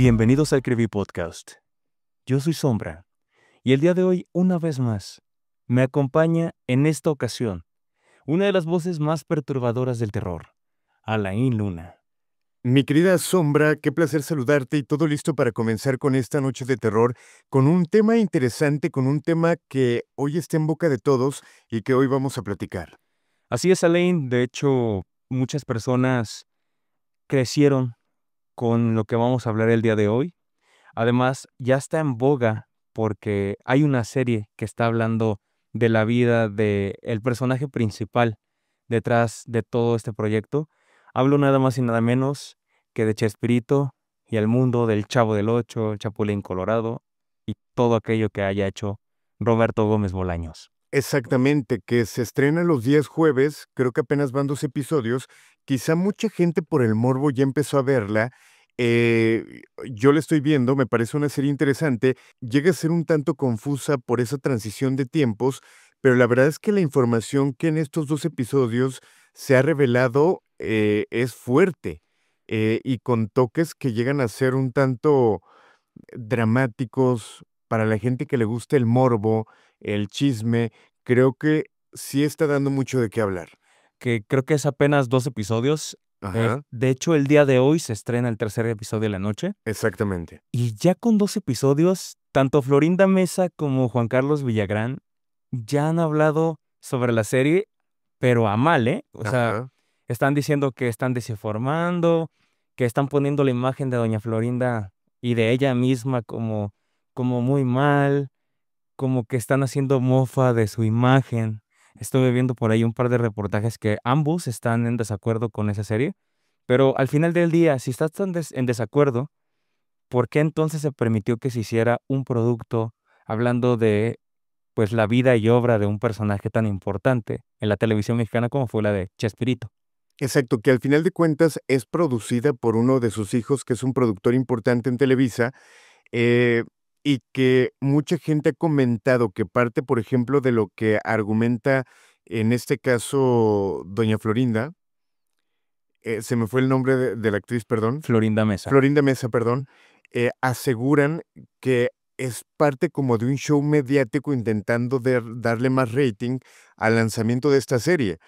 Bienvenidos al Creepy Podcast. Yo soy Sombra y el día de hoy, una vez más, me acompaña en esta ocasión una de las voces más perturbadoras del terror, Alain Luna. Mi querida Sombra, qué placer saludarte y todo listo para comenzar con esta noche de terror, con un tema interesante, con un tema que hoy está en boca de todos y que hoy vamos a platicar. Así es, Alain. De hecho, muchas personas crecieron con lo que vamos a hablar el día de hoy. Además, ya está en boga porque hay una serie que está hablando de la vida del personaje principal detrás de todo este proyecto. Hablo nada más y nada menos que de Chespirito y el mundo del Chavo del Ocho, el Chapulín Colorado y todo aquello que haya hecho Roberto Gómez Bolaños. Exactamente, que se estrena los días jueves, creo que apenas van 2 episodios, quizá mucha gente por el morbo ya empezó a verla. Yo la estoy viendo, me parece una serie interesante, llega a ser un tanto confusa por esa transición de tiempos, pero la verdad es que la información que en estos 2 episodios se ha revelado es fuerte, y con toques que llegan a ser un tanto dramáticos para la gente que le gusta el morbo, el chisme. Creo que sí está dando mucho de qué hablar. Que creo que es apenas 2 episodios. Ajá, De hecho, el día de hoy se estrena el tercer episodio de la noche. exactamente. Y ya con 2 episodios, tanto Florinda Mesa como Juan Carlos Villagrán ya han hablado sobre la serie, pero a mal, ¿eh? O sea, Ajá. están diciendo que están desinformando, que están poniendo la imagen de doña Florinda y de ella misma como muy mal, como que están haciendo mofa de su imagen. Estuve viendo por ahí un par de reportajes que ambos están en desacuerdo con esa serie, pero al final del día, si estás en desacuerdo, ¿por qué entonces se permitió que se hiciera un producto hablando de pues la vida y obra de un personaje tan importante en la televisión mexicana como fue la de Chespirito? Exacto, que al final de cuentas es producida por uno de sus hijos, que es un productor importante en Televisa, eh, y que mucha gente ha comentado que parte, por ejemplo, de lo que argumenta, en este caso, doña Florinda, se me fue el nombre de la actriz, perdón. Florinda Mesa. Florinda Mesa, perdón, aseguran que es parte como de un show mediático intentando darle más rating al lanzamiento de esta serie.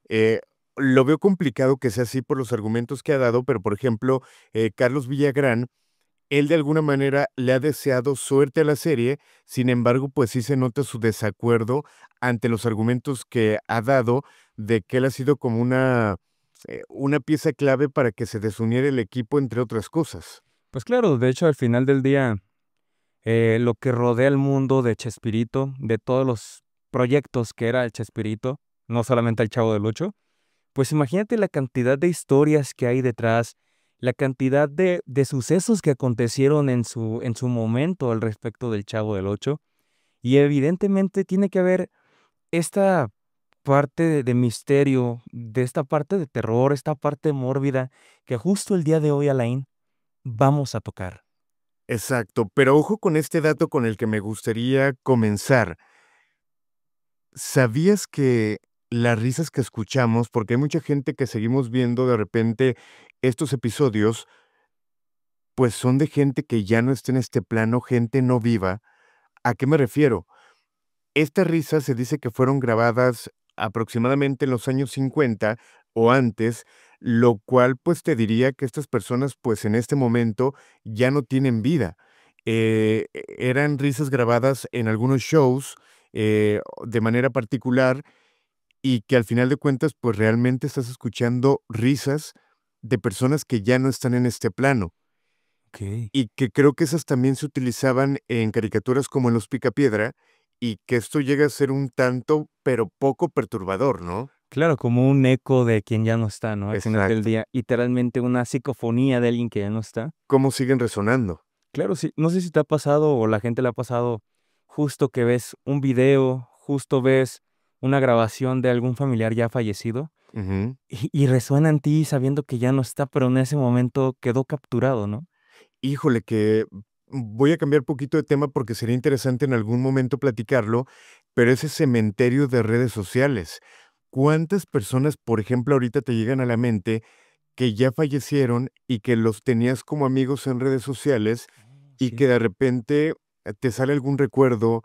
Eh, lo veo complicado que sea así por los argumentos que ha dado, pero por ejemplo, Carlos Villagrán, él de alguna manera le ha deseado suerte a la serie, sin embargo, pues sí se nota su desacuerdo ante los argumentos que ha dado de que él ha sido como una pieza clave para que se desuniera el equipo, entre otras cosas. Pues claro, de hecho al final del día, lo que rodea el mundo de Chespirito, de todos los proyectos que era el Chespirito, no solamente el Chavo del Ocho, pues imagínate la cantidad de historias que hay detrás, la cantidad de sucesos que acontecieron en su momento al respecto del Chavo del Ocho. Y evidentemente tiene que haber esta parte de misterio, de esta parte de terror, esta parte mórbida, que justo el día de hoy, Alain, vamos a tocar. Exacto, pero ojo con este dato con el que me gustaría comenzar. ¿Sabías que las risas que escuchamos, porque hay mucha gente que seguimos viendo de repente estos episodios, pues son de gente que ya no está en este plano, gente no viva? ¿A qué me refiero? Estas risas se dice que fueron grabadas aproximadamente en los años 50 o antes, lo cual pues te diría que estas personas pues en este momento ya no tienen vida. Eran risas grabadas en algunos shows, de manera particular, y que al final de cuentas pues realmente estás escuchando risas de personas que ya no están en este plano, Ok. y que creo que esas también se utilizaban en caricaturas como en Los Picapiedra, y que esto llega a ser un tanto, pero poco perturbador, ¿no? Claro, como un eco de quien ya no está, ¿no? Al final del Exacto. día, literalmente una psicofonía de alguien que ya no está. ¿Cómo siguen resonando? Claro, sí, no sé si te ha pasado o la gente le ha pasado justo que ves un video, justo ves una grabación de algún familiar ya fallecido Ujú. y resuena en ti sabiendo que ya no está, pero en ese momento quedó capturado, ¿no? Híjole, que voy a cambiar poquito de tema porque sería interesante en algún momento platicarlo, pero ese cementerio de redes sociales, ¿cuántas personas, por ejemplo, ahorita te llegan a la mente que ya fallecieron y que los tenías como amigos en redes sociales y Sí, que de repente te sale algún recuerdo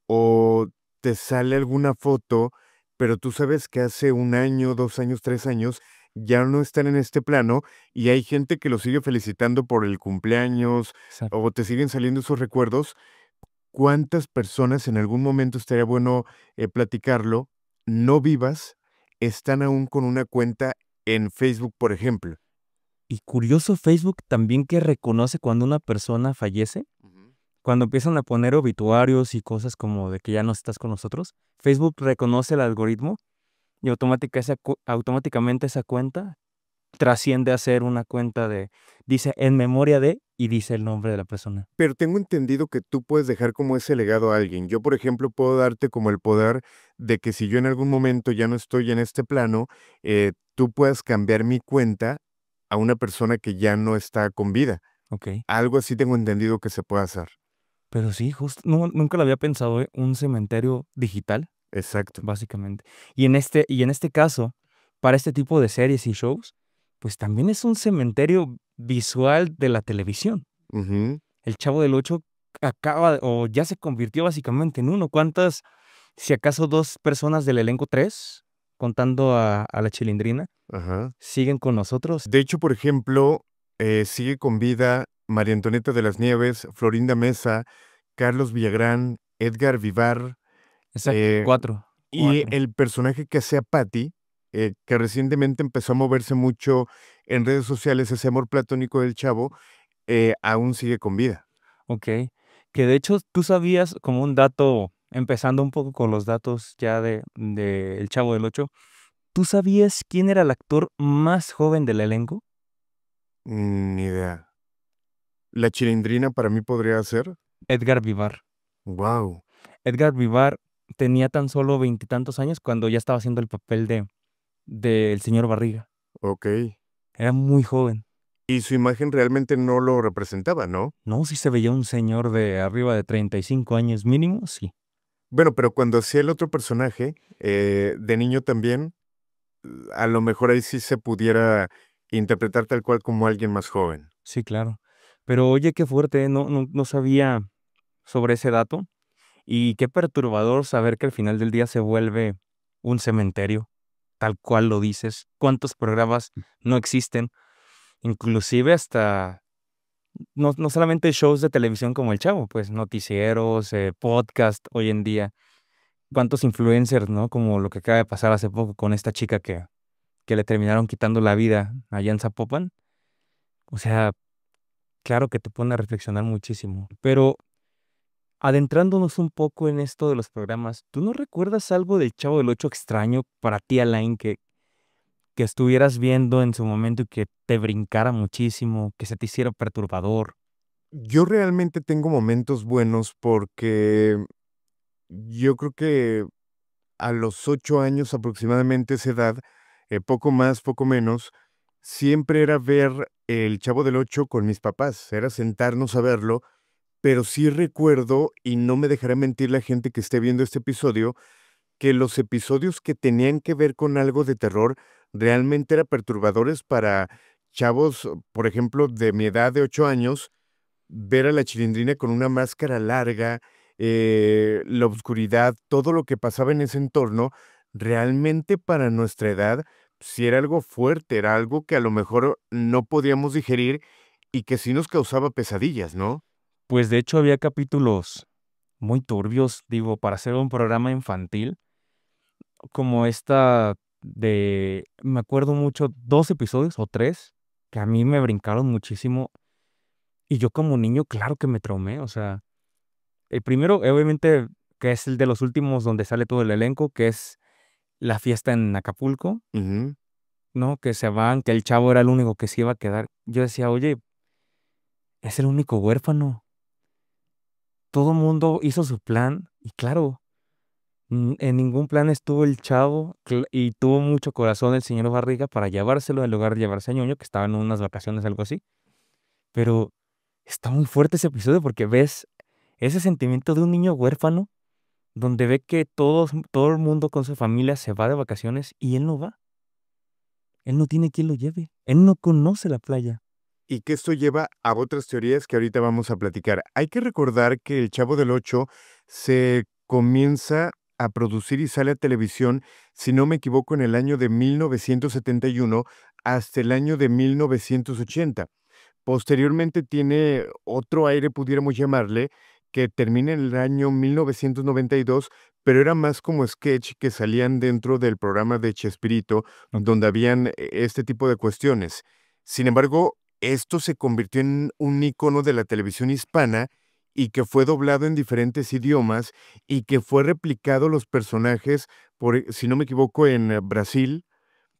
o te sale alguna foto, pero tú sabes que hace 1 año, 2 años, 3 años ya no están en este plano y hay gente que los sigue felicitando por el cumpleaños exacto. o te siguen saliendo esos recuerdos. ¿Cuántas personas en algún momento estaría bueno platicarlo, no vivas, están aún con una cuenta en Facebook, por ejemplo? Y curioso Facebook también que reconoce cuando una persona fallece, Ujú. cuando empiezan a poner obituarios y cosas como de que ya no estás con nosotros, Facebook reconoce el algoritmo y automáticamente esa cuenta trasciende a ser una cuenta de, dice en memoria de y dice el nombre de la persona. Pero tengo entendido que tú puedes dejar como ese legado a alguien. Yo, por ejemplo, puedo darte como el poder de que si yo en algún momento ya no estoy en este plano, tú puedas cambiar mi cuenta a una persona que ya no está con vida. Ok. Algo así tengo entendido que se puede hacer. Pero sí, justo, nunca lo había pensado, ¿eh? Un cementerio digital, Exacto. básicamente. Y en este caso, para este tipo de series y shows, pues también es un cementerio visual de la televisión. Ujú. El Chavo del Ocho acaba o ya se convirtió básicamente en uno. ¿Cuántas, si acaso dos personas del elenco, tres, contando a la Chilindrina, Ajá. siguen con nosotros? De hecho, por ejemplo, sigue con vida María Antonieta de las Nieves, Florinda Mesa, Carlos Villagrán, Edgar Vivar, Exacto, eh, cuatro, y cuatro. el personaje que hacía Patty, que recientemente empezó a moverse mucho en redes sociales, ese amor platónico del chavo, aún sigue con vida. Ok. Que de hecho, tú sabías como un dato, empezando un poco con los datos ya de El Chavo del Ocho, ¿tú sabías quién era el actor más joven del elenco? Ni idea. La Chilindrina para mí podría ser. Edgar Vivar. Wow. Edgar Vivar tenía tan solo veintitantos años cuando ya estaba haciendo el papel de el señor Barriga. Ok. Era muy joven. Y su imagen realmente no lo representaba, ¿no? No, si se veía un señor de arriba de 35 años mínimo, sí. Bueno, pero cuando hacía el otro personaje, de niño también, a lo mejor ahí sí se pudiera interpretar tal cual como alguien más joven. Sí, claro. Pero oye, qué fuerte, ¿eh? No sabía sobre ese dato. Y qué perturbador saber que al final del día se vuelve un cementerio, tal cual lo dices. ¿Cuántos programas no existen? Inclusive hasta, no solamente shows de televisión como El Chavo, pues noticieros, podcast hoy en día. ¿Cuántos influencers, no? Como lo que acaba de pasar hace poco con esta chica que le terminaron quitando la vida allá en Zapopan. O sea, claro que te pone a reflexionar muchísimo. Pero adentrándonos un poco en esto de los programas, ¿tú no recuerdas algo del Chavo del Ocho extraño para ti, Alain, que estuvieras viendo en su momento y que te brincara muchísimo, que se te hiciera perturbador? Yo realmente tengo momentos buenos porque yo creo que a los 8 años aproximadamente esa edad, poco más, poco menos, siempre era ver El Chavo del Ocho con mis papás, era sentarnos a verlo, pero sí recuerdo, y no me dejará mentir la gente que esté viendo este episodio, que los episodios que tenían que ver con algo de terror realmente eran perturbadores para chavos, por ejemplo, de mi edad de 8 años, ver a la Chilindrina con una máscara larga, la oscuridad, todo lo que pasaba en ese entorno, realmente para nuestra edad, sí era algo fuerte, era algo que a lo mejor no podíamos digerir y que sí nos causaba pesadillas, ¿no? Pues de hecho había capítulos muy turbios, digo, para hacer un programa infantil, como esta me acuerdo mucho, dos episodios o tres, que a mí me brincaron muchísimo. Y yo como niño, claro que me traumé, o sea, el primero, obviamente, que es el de los últimos donde sale todo el elenco, que es la fiesta en Acapulco, Ujú. ¿no? Que se van, que el chavo era el único que se iba a quedar. Yo decía, oye, es el único huérfano. Todo el mundo hizo su plan y claro, en ningún plan estuvo el chavo y tuvo mucho corazón el señor Barriga para llevárselo en lugar de llevarse a Ñoño, que estaba en unas vacaciones, algo así. Pero está muy fuerte ese episodio porque ves ese sentimiento de un niño huérfano donde ve que todo el mundo con su familia se va de vacaciones y él no va. Él no tiene quien lo lleve. Él no conoce la playa. Y que esto lleva a otras teorías que ahorita vamos a platicar. Hay que recordar que El Chavo del Ocho se comienza a producir y sale a televisión, si no me equivoco, en el año de 1971 hasta el año de 1980. Posteriormente tiene otro aire, pudiéramos llamarle, que termina en el año 1992, pero era más como sketch que salían dentro del programa de Chespirito, Ok. donde habían este tipo de cuestiones. Sin embargo, esto se convirtió en un icono de la televisión hispana y que fue doblado en diferentes idiomas y que fue replicado los personajes, si no me equivoco, en Brasil,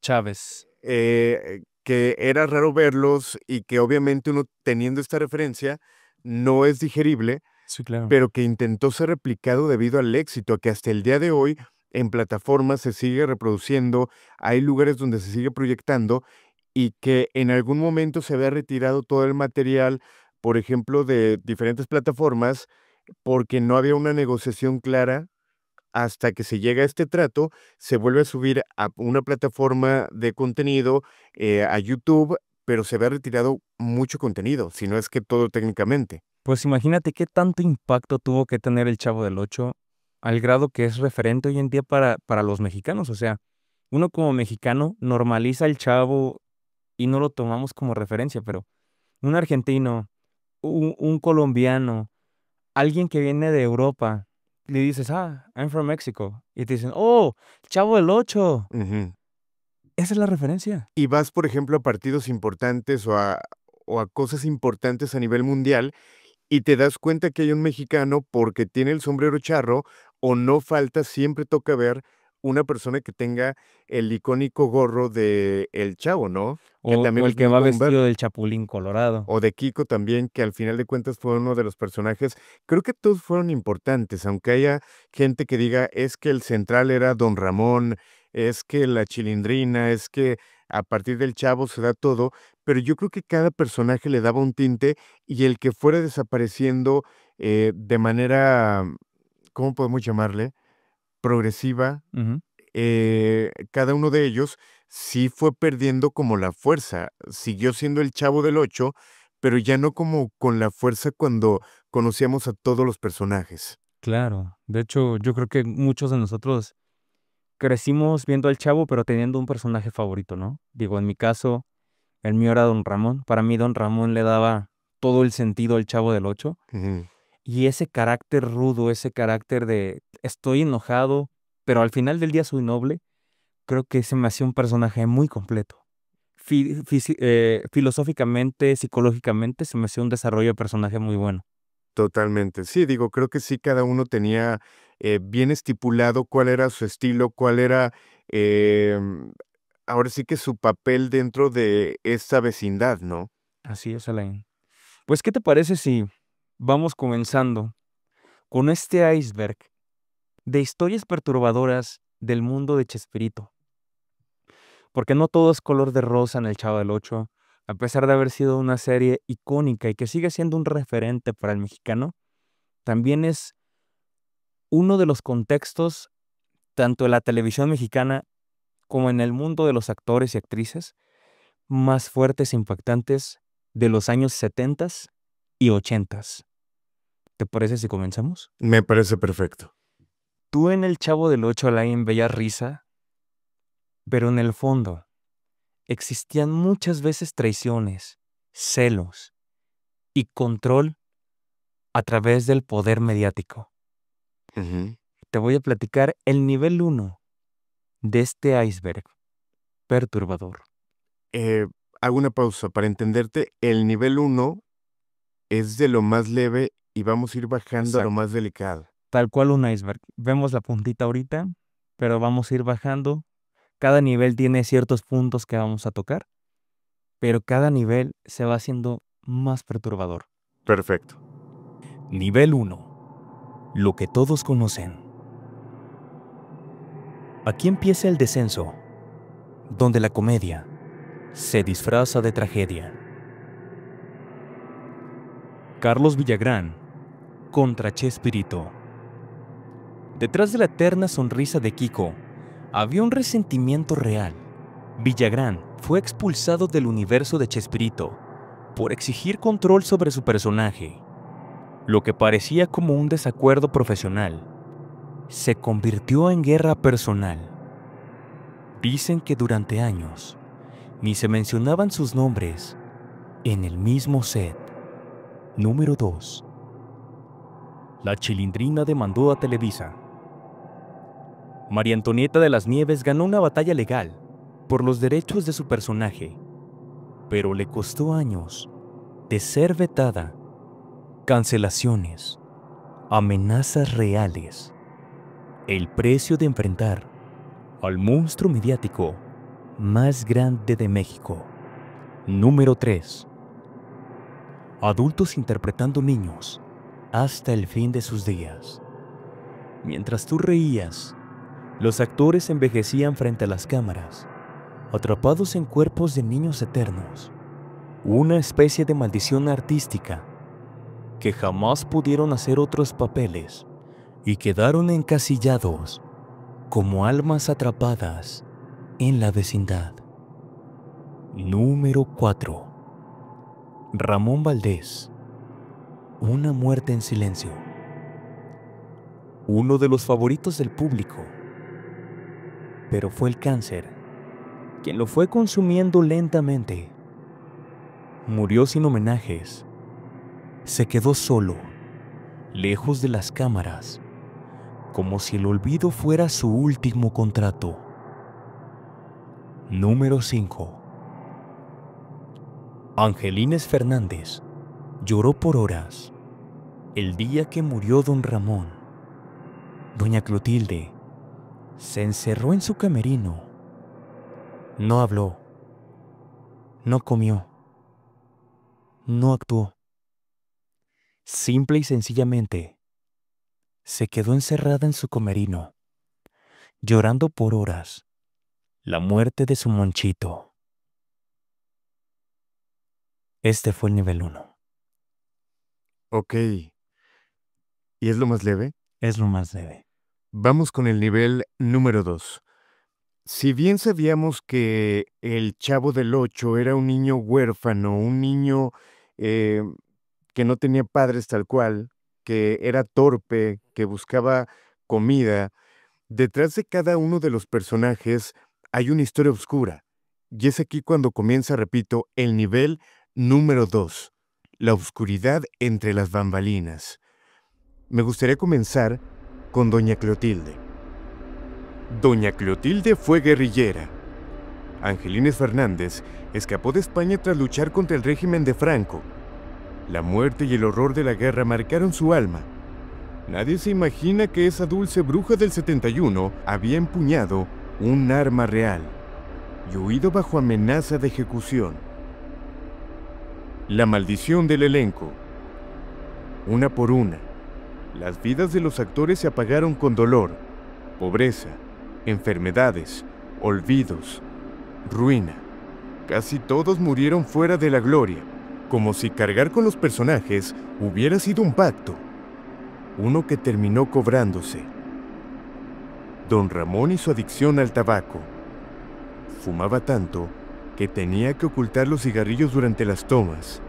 Chávez. que era raro verlos y que obviamente uno teniendo esta referencia no es digerible, Sí, claro. pero que intentó ser replicado debido al éxito, que hasta el día de hoy en plataformas se sigue reproduciendo, hay lugares donde se sigue proyectando y que en algún momento se había retirado todo el material, por ejemplo, de diferentes plataformas, porque no había una negociación clara hasta que se llega a este trato, se vuelve a subir a una plataforma de contenido, a YouTube, pero se ve retirado mucho contenido, si no es que todo técnicamente. Pues imagínate qué tanto impacto tuvo que tener el Chavo del Ocho al grado que es referente hoy en día para los mexicanos. O sea, uno como mexicano normaliza al Chavo y no lo tomamos como referencia, pero un argentino, un colombiano, alguien que viene de Europa, le dices, I'm from Mexico. Y te dicen, oh, Chavo del Ocho. Ujú. Esa es la referencia. Y vas, por ejemplo, a partidos importantes o a cosas importantes a nivel mundial y te das cuenta que hay un mexicano porque tiene el sombrero charro o no falta, siempre toca ver una persona que tenga el icónico gorro de El Chavo, ¿no? Que O también el es que muy va común ver. vestido del Chapulín Colorado. O de Kiko también, que al final de cuentas fue uno de los personajes. Creo que todos fueron importantes, aunque haya gente que diga, es que el central era Don Ramón, es que la Chilindrina, es que a partir del Chavo se da todo, pero yo creo que cada personaje le daba un tinte y el que fuera desapareciendo de manera, ¿cómo podemos llamarle? Progresiva, Ujú. cada uno de ellos sí fue perdiendo como la fuerza. Siguió siendo el Chavo del Ocho, pero ya no como con la fuerza cuando conocíamos a todos los personajes. Claro. De hecho, yo creo que muchos de nosotros crecimos viendo al Chavo, pero teniendo un personaje favorito, ¿no? Digo, en mi caso, el mío era Don Ramón. Para mí, Don Ramón le daba todo el sentido al Chavo del Ocho. Ujú. Y ese carácter rudo, ese carácter de estoy enojado, pero al final del día soy noble, creo que se me hacía un personaje muy completo. Filosóficamente, psicológicamente, se me hacía un desarrollo de personaje muy bueno. Totalmente. Sí, digo, creo que sí, cada uno tenía bien estipulado cuál era su estilo, cuál era, ahora sí que su papel dentro de esta vecindad, ¿no? Así es, Alain. Pues, ¿qué te parece si vamos comenzando con este iceberg de historias perturbadoras del mundo de Chespirito? Porque no todo es color de rosa en El Chavo del Ocho, a pesar de haber sido una serie icónica y que sigue siendo un referente para el mexicano, también es uno de los contextos, tanto en la televisión mexicana como en el mundo de los actores y actrices, más fuertes e impactantes de los años 70 y 80. ¿Te parece si comenzamos? Me parece perfecto. Tú en El Chavo del Ocho, Alain, veías risa, pero en el fondo existían muchas veces traiciones, celos y control a través del poder mediático. Ujú. Te voy a platicar el nivel 1 de este iceberg perturbador. Eh, Hago una pausa para entenderte. El nivel uno es de lo más leve y vamos a ir bajando a lo Exacto. más delicado. Tal cual un iceberg. Vemos la puntita ahorita, pero vamos a ir bajando. Cada nivel tiene ciertos puntos que vamos a tocar, pero cada nivel se va haciendo más perturbador. Perfecto. Nivel 1. Lo que todos conocen. Aquí empieza el descenso, donde la comedia se disfraza de tragedia. Carlos Villagrán contra Chespirito. Detrás de la eterna sonrisa de Kiko había un resentimiento real. Villagrán fue expulsado del universo de Chespirito por exigir control sobre su personaje. Lo que parecía como un desacuerdo profesional se convirtió en guerra personal. Dicen que durante años ni se mencionaban sus nombres en el mismo set. Número 2. La Chilindrina demandó a Televisa. María Antonieta de las Nieves ganó una batalla legal por los derechos de su personaje, pero le costó años de ser vetada, cancelaciones, amenazas reales, el precio de enfrentar al monstruo mediático más grande de México. Número 3. Adultos interpretando niños hasta el fin de sus días. Mientras tú reías, los actores envejecían frente a las cámaras, atrapados en cuerpos de niños eternos. Una especie de maldición artística que jamás pudieron hacer otros papeles y quedaron encasillados como almas atrapadas en la vecindad. Número 4. Ramón Valdés. Una muerte en silencio. Uno de los favoritos del público. Pero fue el cáncer quien lo fue consumiendo lentamente. Murió sin homenajes. Se quedó solo, lejos de las cámaras, como si el olvido fuera su último contrato. Número 5. Angelines Fernández lloró por horas el día que murió don Ramón. Doña Clotilde se encerró en su camerino. No habló, no comió, no actuó. Simple y sencillamente, se quedó encerrada en su camerino, llorando por horas la muerte de su Monchito. Este fue el nivel 1. Ok. ¿Y es lo más leve? Es lo más leve. Vamos con el nivel número 2. Si bien sabíamos que el Chavo del Ocho era un niño huérfano, un niño que no tenía padres tal cual, que era torpe, que buscaba comida, detrás de cada uno de los personajes hay una historia oscura. Y es aquí cuando comienza, repito, el nivel número 2, la oscuridad entre las bambalinas. Me gustaría comenzar con Doña Clotilde. Doña Clotilde fue guerrillera. Angelines Fernández escapó de España tras luchar contra el régimen de Franco. La muerte y el horror de la guerra marcaron su alma. Nadie se imagina que esa dulce bruja del 71 había empuñado un arma real y huido bajo amenaza de ejecución. La maldición del elenco. Una por una, las vidas de los actores se apagaron con dolor, pobreza, enfermedades, olvidos, ruina. Casi todos murieron fuera de la gloria, como si cargar con los personajes hubiera sido un pacto, uno que terminó cobrándose. Don Ramón y su adicción al tabaco. Fumaba tanto que tenía que ocultar los cigarrillos durante las tomas.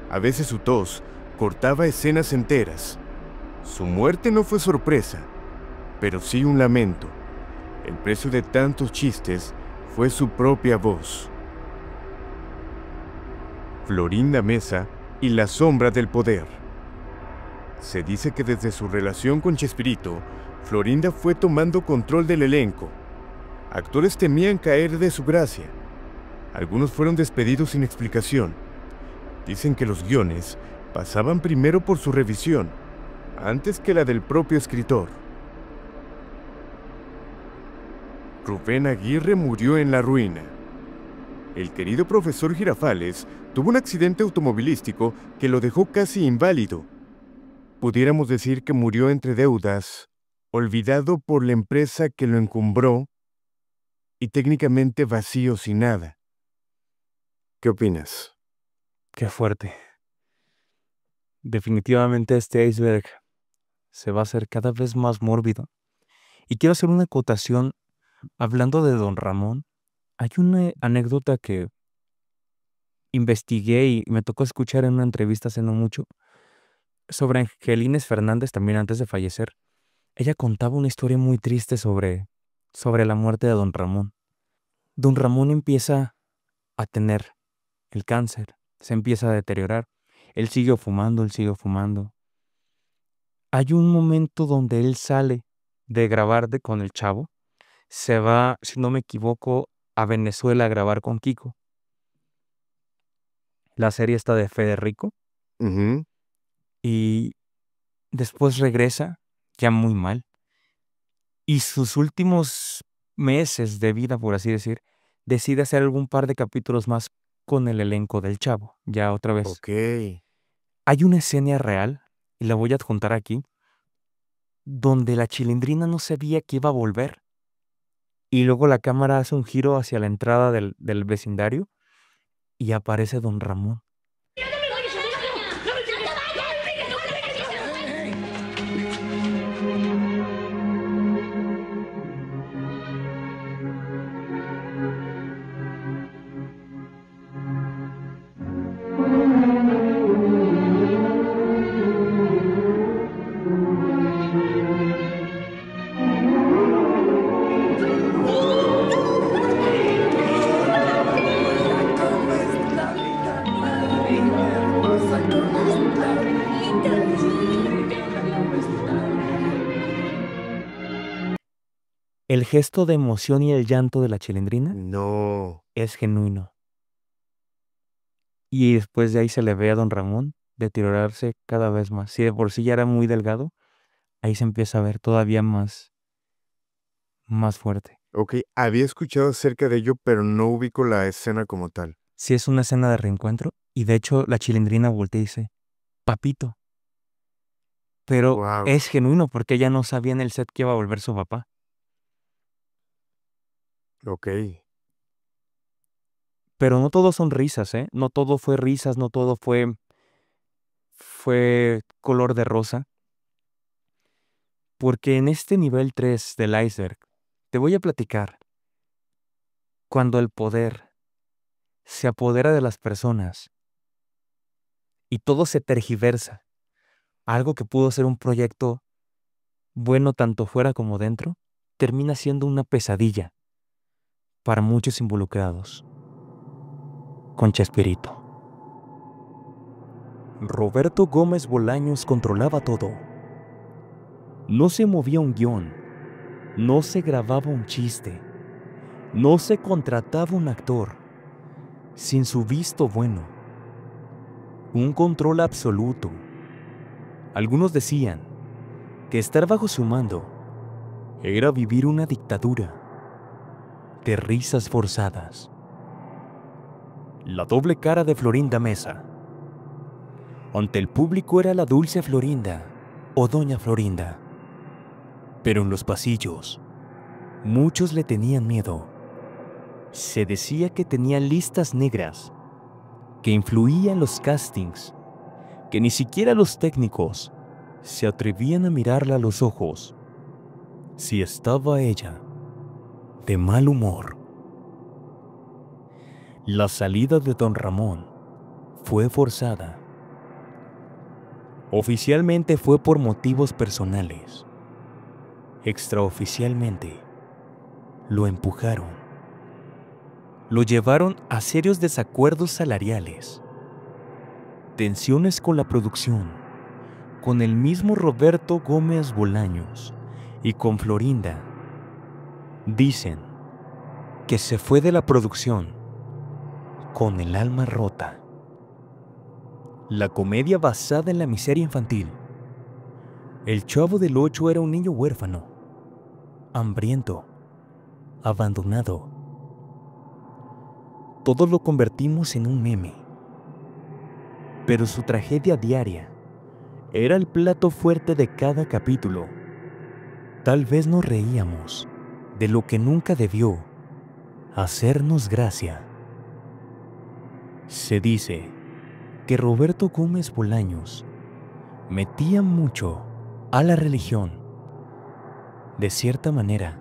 A veces su tos cortaba escenas enteras. Su muerte no fue sorpresa, pero sí un lamento. El precio de tantos chistes fue su propia voz. Florinda Mesa y la sombra del poder. Se dice que desde su relación con Chespirito, Florinda fue tomando control del elenco. Actores temían caer de su gracia. Algunos fueron despedidos sin explicación. Dicen que los guiones pasaban primero por su revisión, antes que la del propio escritor. Rubén Aguirre murió en la ruina. El querido profesor Girafales tuvo un accidente automovilístico que lo dejó casi inválido. Pudiéramos decir que murió entre deudas, olvidado por la empresa que lo encumbró y técnicamente vacío sin nada. ¿Qué opinas? Qué fuerte. Definitivamente este iceberg se va a hacer cada vez más mórbido. Y quiero hacer una acotación hablando de don Ramón. Hay una anécdota que investigué y me tocó escuchar en una entrevista hace no mucho sobre Angelines Fernández, también antes de fallecer. Ella contaba una historia muy triste sobre la muerte de don Ramón. Don Ramón empieza a tener el cáncer, se empieza a deteriorar. Él siguió fumando, él siguió fumando. Hay un momento donde él sale de grabar con el Chavo, se va, si no me equivoco, a Venezuela a grabar con Kiko. La serie está de Federico Ujú. y después regresa ya muy mal. Y sus últimos meses de vida, por así decir, decide hacer algún par de capítulos más con el elenco del Chavo, ya otra vez. Ok. Hay una escena real, y la voy a adjuntar aquí, donde la Chilindrina no sabía que iba a volver. Y luego la cámara hace un giro hacia la entrada del vecindario y aparece don Ramón. El gesto de emoción y el llanto de la Chilindrina No. es genuino. Y después de ahí se le ve a don Ramón deteriorarse cada vez más. Si de por sí ya era muy delgado, ahí se empieza a ver todavía más fuerte. Ok, había escuchado acerca de ello, pero no ubico la escena como tal. Sí es una escena de reencuentro y de hecho la Chilindrina voltea y dice, papito. Pero Wow. es genuino porque ella no sabía en el set que iba a volver su papá. Ok. Pero no todo son risas, ¿eh? No todo fue risas, no todo fue color de rosa. Porque en este nivel 3 del iceberg, te voy a platicar, cuando el poder se apodera de las personas y todo se tergiversa, algo que pudo ser un proyecto bueno tanto fuera como dentro, termina siendo una pesadilla para muchos involucrados. Con Chespirito. Roberto Gómez Bolaños controlaba todo. No se movía un guión, no se grababa un chiste, no se contrataba un actor sin su visto bueno. Un control absoluto. Algunos decían que estar bajo su mando era vivir una dictadura de risas forzadas. La doble cara de Florinda Mesa. Ante el público era la dulce Florinda o doña Florinda. Pero en los pasillos, muchos le tenían miedo. Se decía que tenía listas negras, que influía en los castings, que ni siquiera los técnicos se atrevían a mirarla a los ojos si estaba ella de mal humor. La salida de don Ramón fue forzada. Oficialmente fue por motivos personales. Extraoficialmente, lo empujaron. Lo llevaron a serios desacuerdos salariales, tensiones con la producción, con el mismo Roberto Gómez Bolaños y con Florinda. Dicen que se fue de la producción con el alma rota. La comedia basada en la miseria infantil. El Chavo del Ocho era un niño huérfano, hambriento, abandonado. Todos lo convertimos en un meme. Pero su tragedia diaria era el plato fuerte de cada capítulo. Tal vez nos reíamos de lo que nunca debió hacernos gracia. Se dice que Roberto Gómez Bolaños metía mucho a la religión. De cierta manera,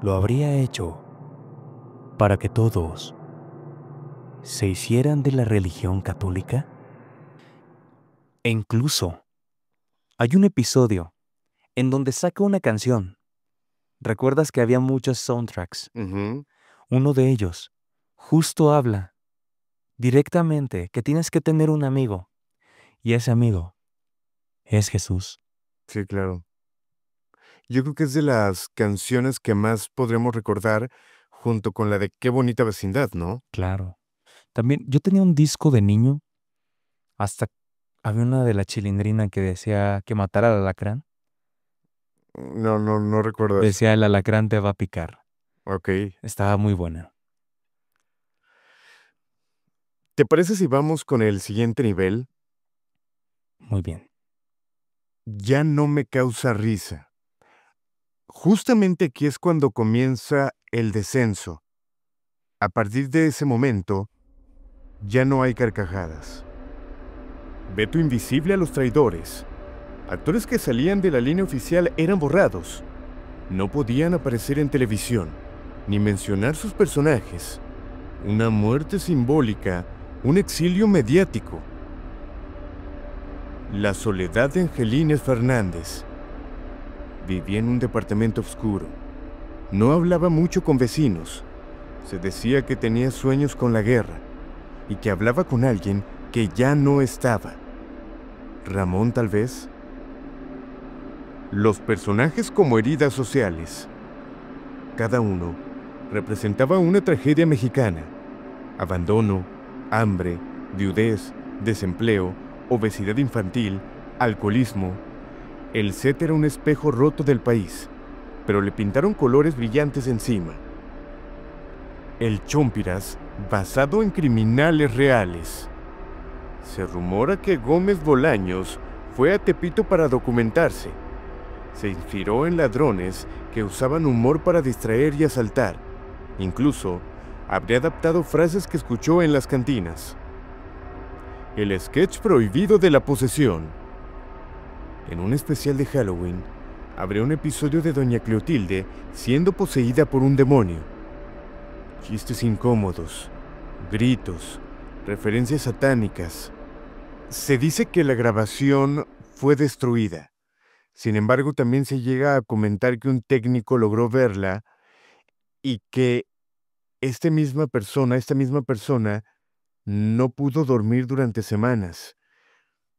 lo habría hecho para que todos se hicieran de la religión católica? E incluso hay un episodio en donde saca una canción. ¿Recuerdas que había muchos soundtracks? Ujú. Uno de ellos justo habla directamente que tienes que tener un amigo, y ese amigo es Jesús. Sí, claro. Yo creo que es de las canciones que más podremos recordar junto con la de Qué bonita vecindad, ¿no? Claro. También yo tenía un disco de niño, hasta había una de la Chilindrina que decía que matara al alacrán. No recuerdo eso. Decía el alacrán te va a picar. Ok. Estaba muy buena. ¿Te parece si vamos con el siguiente nivel? Muy bien. Ya no me causa risa. Justamente aquí es cuando comienza el descenso. A partir de ese momento, ya no hay carcajadas. Veto invisible a los traidores. Actores que salían de la línea oficial eran borrados. No podían aparecer en televisión, ni mencionar sus personajes. Una muerte simbólica, un exilio mediático. La soledad de Angelines Fernández. Vivía en un departamento oscuro. No hablaba mucho con vecinos. Se decía que tenía sueños con la guerra y que hablaba con alguien que ya no estaba. Ramón, tal vez. Los personajes como heridas sociales. Cada uno representaba una tragedia mexicana. Abandono, hambre, viudez, desempleo, obesidad infantil, alcoholismo. El set era un espejo roto del país, pero le pintaron colores brillantes encima. El Chompiras, basado en criminales reales. Se rumora que Gómez Bolaños fue a Tepito para documentarse. Se inspiró en ladrones que usaban humor para distraer y asaltar. Incluso, habría adaptado frases que escuchó en las cantinas. El sketch prohibido de la posesión. En un especial de Halloween, habría un episodio de Doña Clotilde siendo poseída por un demonio. Chistes incómodos, gritos, referencias satánicas. Se dice que la grabación fue destruida. Sin embargo, también se llega a comentar que un técnico logró verla y que esta misma persona, no pudo dormir durante semanas.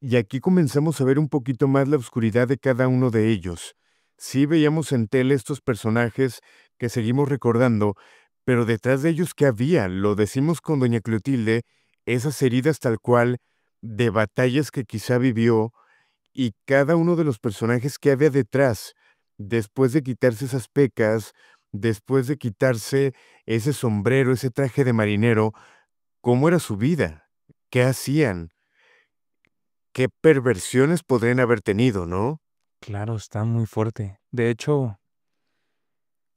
Y aquí comenzamos a ver un poquito más la oscuridad de cada uno de ellos. Sí veíamos en tele estos personajes que seguimos recordando, pero detrás de ellos, ¿qué había? Lo decimos con doña Clotilde, esas heridas tal cual de batallas que quizá vivió, y cada uno de los personajes que había detrás, después de quitarse esas pecas, después de quitarse ese sombrero, ese traje de marinero, ¿cómo era su vida? ¿Qué hacían? ¿Qué perversiones podrían haber tenido, no? Claro, está muy fuerte. De hecho,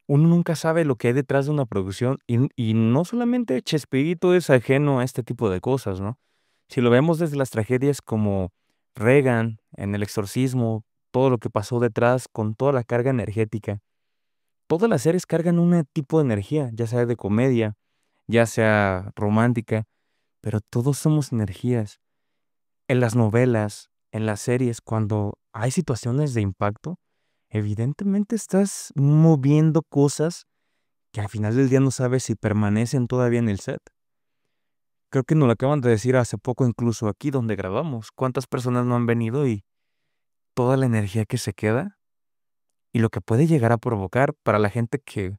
uno nunca sabe lo que hay detrás de una producción y no solamente Chespirito es ajeno a este tipo de cosas, ¿no? Si lo vemos desde las tragedias como Reagan, en El Exorcismo, todo lo que pasó detrás con toda la carga energética. Todas las series cargan un tipo de energía, ya sea de comedia, ya sea romántica, pero todos somos energías. En las novelas, en las series, cuando hay situaciones de impacto, evidentemente estás moviendo cosas que al final del día no sabes si permanecen todavía en el set. Creo que nos lo acaban de decir hace poco, incluso aquí donde grabamos. ¿Cuántas personas no han venido y toda la energía que se queda y lo que puede llegar a provocar para la gente que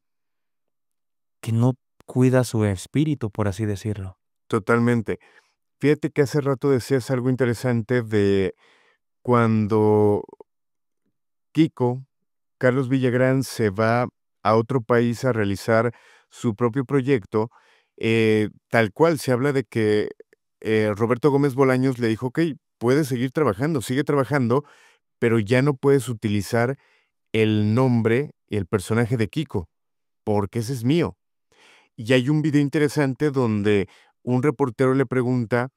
no cuida su espíritu, por así decirlo? Totalmente. Fíjate que hace rato decías algo interesante de cuando Kiko, Carlos Villagrán, se va a otro país a realizar su propio proyecto, tal cual se habla de que Roberto Gómez Bolaños le dijo, ok, puedes seguir trabajando, sigue trabajando, pero ya no puedes utilizar el nombre y el personaje de Kiko, porque ese es mío. Y hay un video interesante donde un reportero le pregunta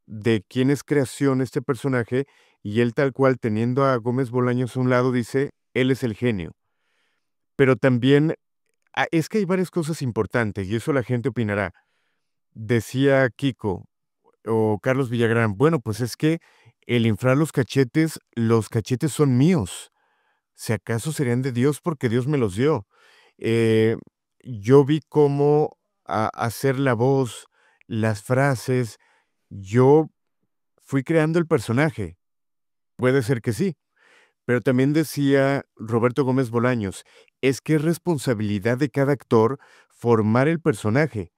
de quién es creación este personaje y él tal cual teniendo a Gómez Bolaños a un lado dice, él es el genio. Pero también Es que hay varias cosas importantes y eso la gente opinará. Decía Kiko o Carlos Villagrán, bueno, pues es que el inflar los cachetes son míos. Si acaso serían de Dios porque Dios me los dio. Eh, yo vi cómo hacer la voz, las frases, yo fui creando el personaje. Puede ser que sí, pero también decía Roberto Gómez Bolaños, es que es responsabilidad de cada actor formar el personaje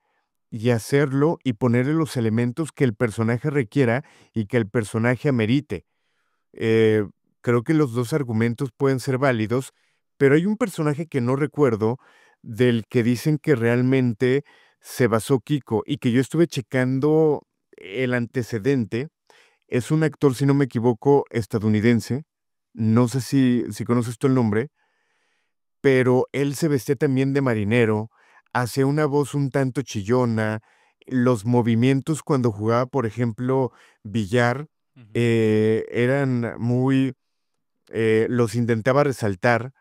y hacerlo y ponerle los elementos que el personaje requiera y que el personaje amerite. Eh, creo que los dos argumentos pueden ser válidos, pero hay un personaje que no recuerdo del que dicen que realmente se basó Kiko y que yo estuve checando el antecedente. Es un actor, si no me equivoco, estadounidense. No sé si conoces tú el nombre, pero él se vestía también de marinero, hacía una voz un tanto chillona, los movimientos cuando jugaba, por ejemplo, billar, Ujú. eran muy, los intentaba resaltar,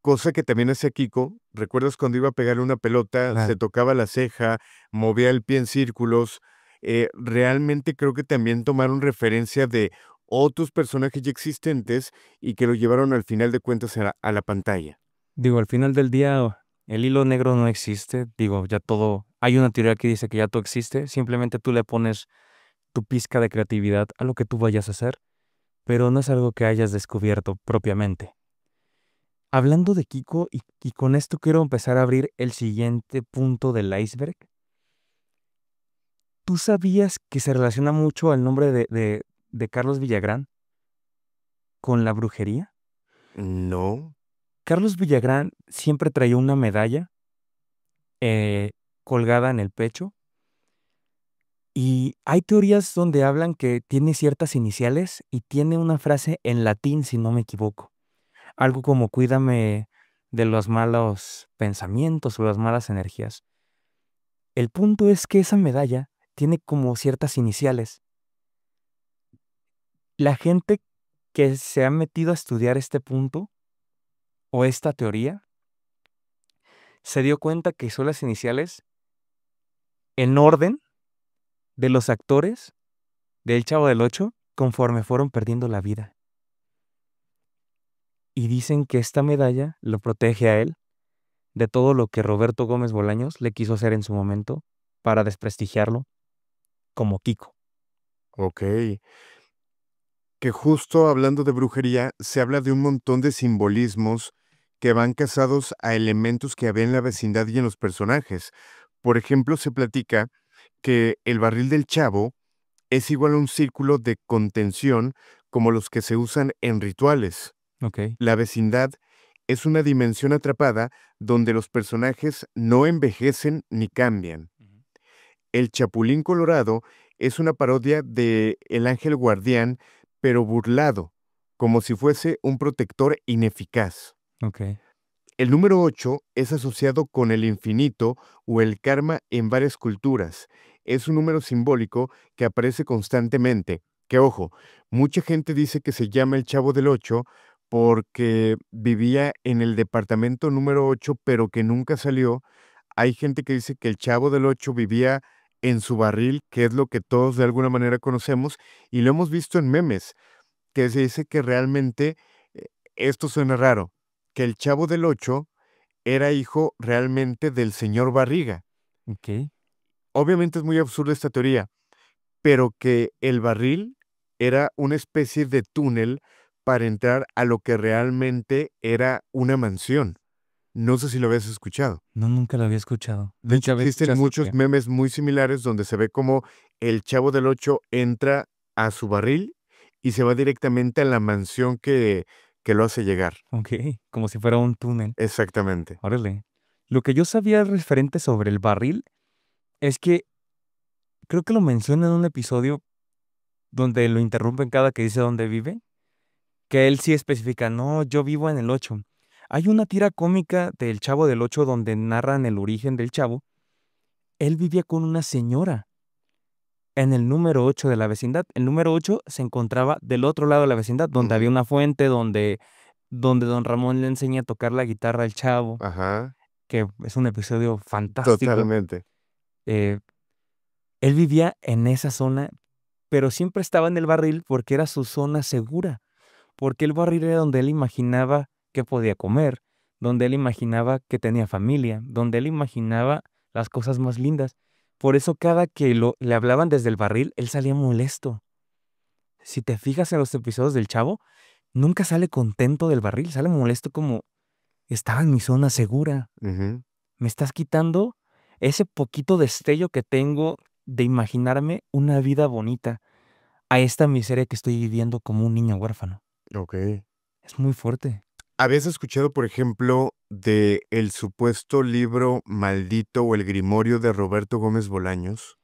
cosa que también hacía Kiko. ¿Recuerdas cuando iba a pegarle una pelota, Claro. se tocaba la ceja, movía el pie en círculos? Realmente creo que también tomaron referencia de otros personajes ya existentes y que lo llevaron al final de cuentas a la pantalla. Digo, al final del día, el hilo negro no existe. Digo, ya todo. Hay una teoría que dice que ya todo existe. Simplemente tú le pones tu pizca de creatividad a lo que tú vayas a hacer, pero no es algo que hayas descubierto propiamente. Hablando de Kiko, y con esto quiero empezar a abrir el siguiente punto del iceberg. ¿Tú sabías que se relaciona mucho el nombre de Carlos Villagrán con la brujería? No. Carlos Villagrán siempre traía una medalla eh, colgada en el pecho, y hay teorías donde hablan que tiene ciertas iniciales y tiene una frase en latín, si no me equivoco. Algo como cuídame de los malos pensamientos o las malas energías. El punto es que esa medalla tiene como ciertas iniciales. La gente que se ha metido a estudiar este punto o esta teoría se dio cuenta que son las iniciales en orden de los actores del Chavo del Ocho conforme fueron perdiendo la vida. Y dicen que esta medalla lo protege a él de todo lo que Roberto Gómez Bolaños le quiso hacer en su momento para desprestigiarlo como Kiko. Ok. Que justo hablando de brujería, se habla de un montón de simbolismos que van casados a elementos que había en la vecindad y en los personajes. Por ejemplo, se platica que el barril del Chavo es igual a un círculo de contención como los que se usan en rituales. Ok. La vecindad es una dimensión atrapada donde los personajes no envejecen ni cambian. Ujú. El Chapulín Colorado es una parodia de El Ángel Guardián, pero burlado, como si fuese un protector ineficaz. Ok. El número 8 es asociado con el infinito o el karma en varias culturas. Es un número simbólico que aparece constantemente. Que ojo, mucha gente dice que se llama el Chavo del 8 porque vivía en el departamento número 8, pero que nunca salió. Hay gente que dice que el Chavo del 8 vivía en su barril, que es lo que todos de alguna manera conocemos, y lo hemos visto en memes, que se dice que realmente, eh, esto suena raro, que el Chavo del 8 era hijo realmente del señor Barriga. Ok. Obviamente es muy absurda esta teoría, pero que el barril era una especie de túnel para entrar a lo que realmente era una mansión. No sé si lo habías escuchado. No, nunca lo había escuchado. De hecho, Nunca había existen escuchado esta muchos teoría. memes muy similares donde se ve como el Chavo del Ocho entra a su barril y se va directamente a la mansión que lo hace llegar. Ok. Como si fuera un túnel. Exactamente. Órale. Lo que yo sabía referente sobre el barril es que creo que lo menciona en un episodio donde lo interrumpen cada que dice dónde vive, que él sí especifica, no, yo vivo en el 8. Hay una tira cómica del Chavo del 8 donde narran el origen del Chavo. Él vivía con una señora en el número 8 de la vecindad. El número 8 se encontraba del otro lado de la vecindad, donde había Ujú. una fuente, donde don Ramón le enseña a tocar la guitarra al Chavo. Ajá. que es un episodio fantástico. Totalmente. eh, Él vivía en esa zona, pero siempre estaba en el barril porque era su zona segura, porque el barril era donde él imaginaba que podía comer, donde él imaginaba que tenía familia, donde él imaginaba las cosas más lindas. Por eso cada que le hablaban desde el barril, él salía molesto. Si te fijas en los episodios del Chavo, nunca sale contento del barril, sale molesto como estaba en mi zona segura. Ujú. Me estás quitando ese poquito destello que tengo de imaginarme una vida bonita a esta miseria que estoy viviendo como un niño huérfano. Ok. Es muy fuerte. ¿Habías escuchado, por ejemplo, de el supuesto libro maldito o el Grimorio de Roberto Gómez Bolaños?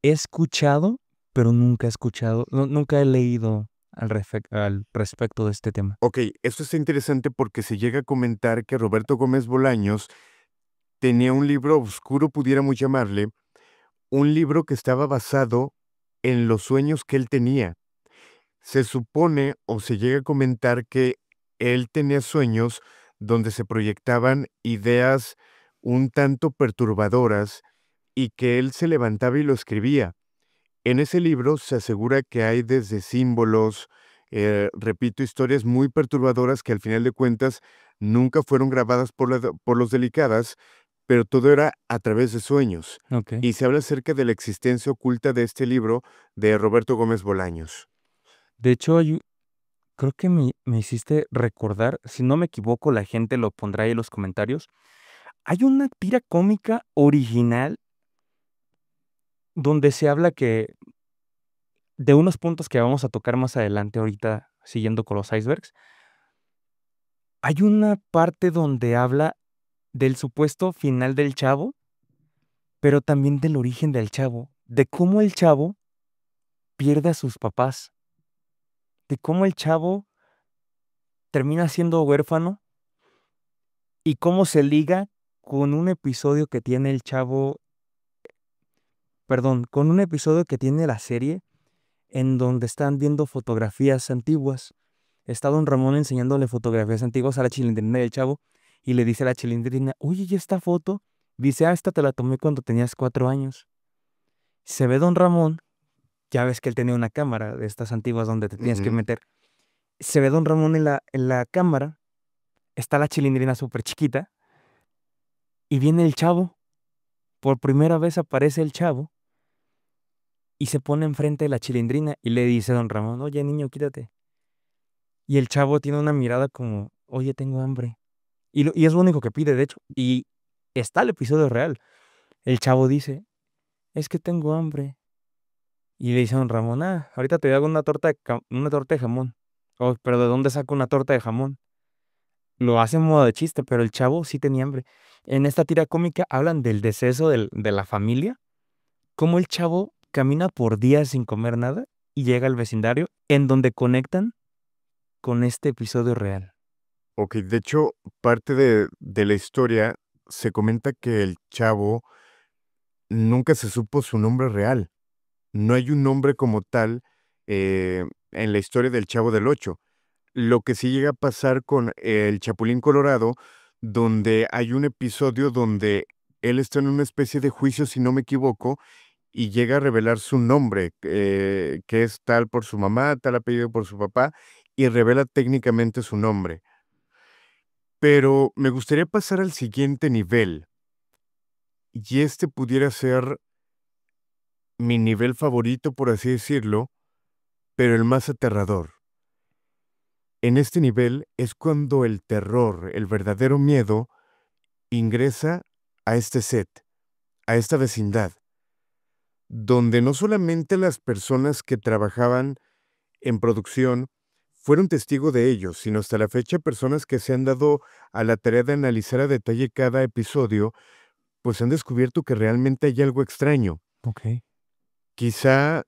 He escuchado, pero nunca he escuchado, nunca he leído al respecto de este tema. Ok, esto está interesante porque se llega a comentar que Roberto Gómez Bolaños tenía un libro oscuro, pudiéramos llamarle, un libro que estaba basado en los sueños que él tenía. Se supone o se llega a comentar que él tenía sueños donde se proyectaban ideas un tanto perturbadoras y que él se levantaba y lo escribía. En ese libro se asegura que hay desde símbolos, repito, historias muy perturbadoras que al final de cuentas nunca fueron grabadas por los delicadas, pero todo era a través de sueños. Ok. Y se habla acerca de la existencia oculta de este libro de Roberto Gómez Bolaños. De hecho, creo que me hiciste recordar, si no me equivoco, la gente lo pondrá ahí en los comentarios. Hay una tira cómica original donde se habla que de unos puntos que vamos a tocar más adelante ahorita, siguiendo con los icebergs, hay una parte donde habla del supuesto final del Chavo, pero también del origen del Chavo, de cómo el Chavo pierde a sus papás, de cómo el Chavo termina siendo huérfano y cómo se liga con un episodio que tiene el Chavo, perdón, con un episodio que tiene la serie en donde están viendo fotografías antiguas. Está don Ramón enseñándole fotografías antiguas a la Chilindrina del Chavo y le dice a la Chilindrina, oye, ¿y esta foto? Dice, esta te la tomé cuando tenías 4 años. Se ve don Ramón, ya ves que él tenía una cámara de estas antiguas donde te tienes que Ujú. meter. Se ve don Ramón en la cámara, está la Chilindrina súper chiquita y viene el Chavo. Por primera vez aparece el Chavo y se pone enfrente de la Chilindrina y le dice a don Ramón, oye, niño, quítate. Y el Chavo tiene una mirada como, oye, tengo hambre. Y es lo único que pide, de hecho. Y está el episodio real. El Chavo dice, es que tengo hambre. Y le dice a don Ramón, ahorita te hago una torta de jamón. Oh, pero ¿de dónde saco una torta de jamón? Lo hace en modo de chiste, pero el Chavo sí tenía hambre. En esta tira cómica hablan del deceso de la familia, cómo el Chavo camina por días sin comer nada y llega al vecindario en donde conectan con este episodio real. Ok, de hecho, parte de la historia se comenta que el chavo nunca se supo su nombre real. No hay un nombre como tal en la historia del Chavo del Ocho. Lo que sí llega a pasar con el Chapulín Colorado, donde hay un episodio donde él está en una especie de juicio, si no me equivoco, y llega a revelar su nombre, que es tal por su mamá, tal apellido por su papá, y revela técnicamente su nombre. Pero me gustaría pasar al siguiente nivel, y este pudiera ser mi nivel favorito, por así decirlo, pero el más aterrador. En este nivel es cuando el terror, el verdadero miedo, ingresa a este set, a esta vecindad, donde no solamente las personas que trabajaban en producción fueron testigo de ellos, sino hasta la fecha personas que se han dado a la tarea de analizar a detalle cada episodio, pues han descubierto que realmente hay algo extraño. Ok. Quizá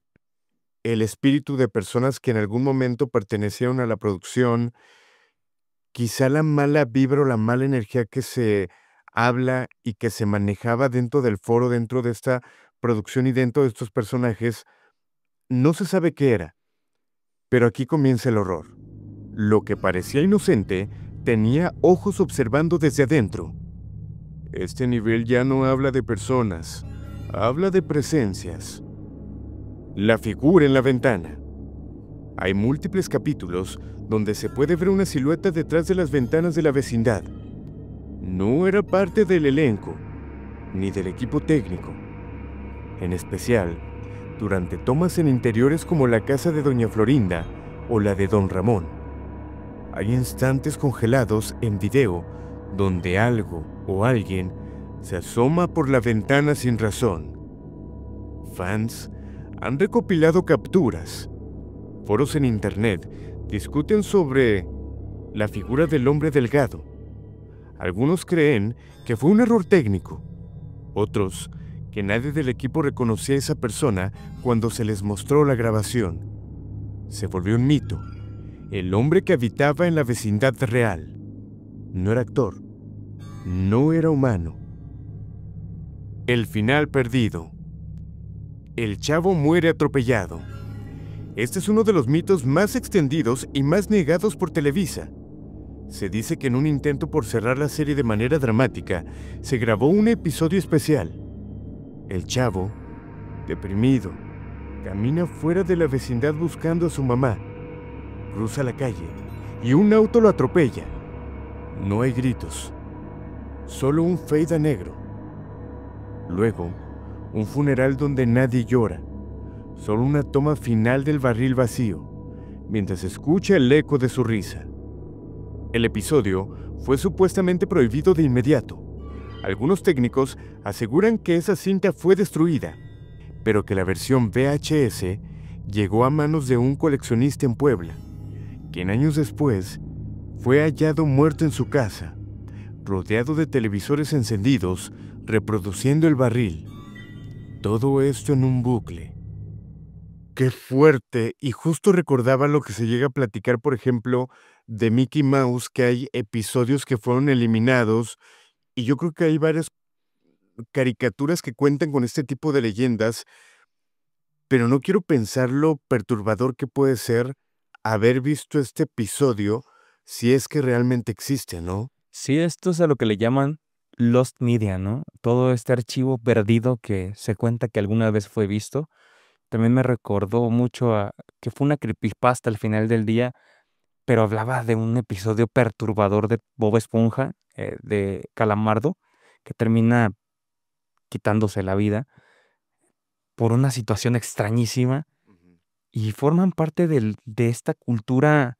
el espíritu de personas que en algún momento pertenecieron a la producción, quizá la mala vibra o la mala energía que se habla y que se manejaba dentro del foro, dentro de esta producción y dentro de estos personajes, no se sabe qué era. Pero aquí comienza el horror. Lo que parecía inocente tenía ojos observando desde adentro. Este nivel ya no habla de personas, habla de presencias. La figura en la ventana. Hay múltiples capítulos donde se puede ver una silueta detrás de las ventanas de la vecindad. No era parte del elenco, ni del equipo técnico. En especial, durante tomas en interiores como la casa de Doña Florinda o la de Don Ramón. Hay instantes congelados en video donde algo o alguien se asoma por la ventana sin razón. Fans han recopilado capturas. Foros en internet discuten sobre la figura del hombre delgado. Algunos creen que fue un error técnico. Otros, que nadie del equipo reconocía a esa persona cuando se les mostró la grabación. Se volvió un mito. El hombre que habitaba en la vecindad real. No era actor. No era humano. El final perdido. El chavo muere atropellado. Este es uno de los mitos más extendidos y más negados por Televisa. Se dice que en un intento por cerrar la serie de manera dramática, se grabó un episodio especial. El chavo, deprimido, camina fuera de la vecindad buscando a su mamá. Cruza la calle y un auto lo atropella. No hay gritos, solo un fade a negro. Luego, un funeral donde nadie llora, solo una toma final del barril vacío, mientras escucha el eco de su risa. El episodio fue supuestamente prohibido de inmediato. Algunos técnicos aseguran que esa cinta fue destruida, pero que la versión VHS llegó a manos de un coleccionista en Puebla, quien años después fue hallado muerto en su casa, rodeado de televisores encendidos, reproduciendo el barril. Todo esto en un bucle. ¡Qué fuerte! Y justo recordaba lo que se llega a platicar, por ejemplo, de Mickey Mouse, que hay episodios que fueron eliminados, y yo creo que hay varias caricaturas que cuentan con este tipo de leyendas, pero no quiero pensar lo perturbador que puede ser haber visto este episodio, si es que realmente existe, ¿no? Sí, esto es a lo que le llaman Lost Media, ¿no? Todo este archivo perdido que se cuenta que alguna vez fue visto. También me recordó mucho a que fue una creepypasta al final del día, pero hablaba de un episodio perturbador de Bob Esponja, de Calamardo, que termina quitándose la vida por una situación extrañísima y forman parte de esta cultura,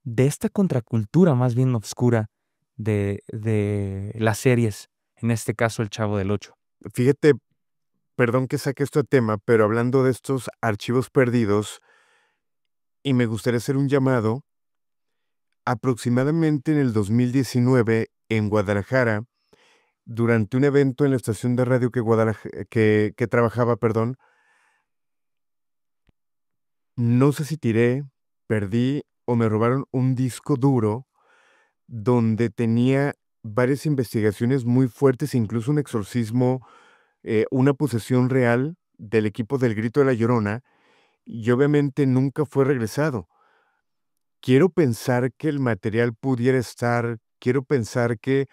de esta contracultura más bien oscura de las series, en este caso El Chavo del Ocho. Fíjate, perdón que saque esto a tema, pero hablando de estos archivos perdidos, y me gustaría hacer un llamado, aproximadamente en el 2019, en Guadalajara, durante un evento en la estación de radio que trabajaba, perdón, no sé si tiré, perdí o me robaron un disco duro donde tenía varias investigaciones muy fuertes, incluso un exorcismo, una posesión real del equipo del Grito de la Llorona, y obviamente nunca fue regresado. Quiero pensar que el material pudiera estar, quiero pensar que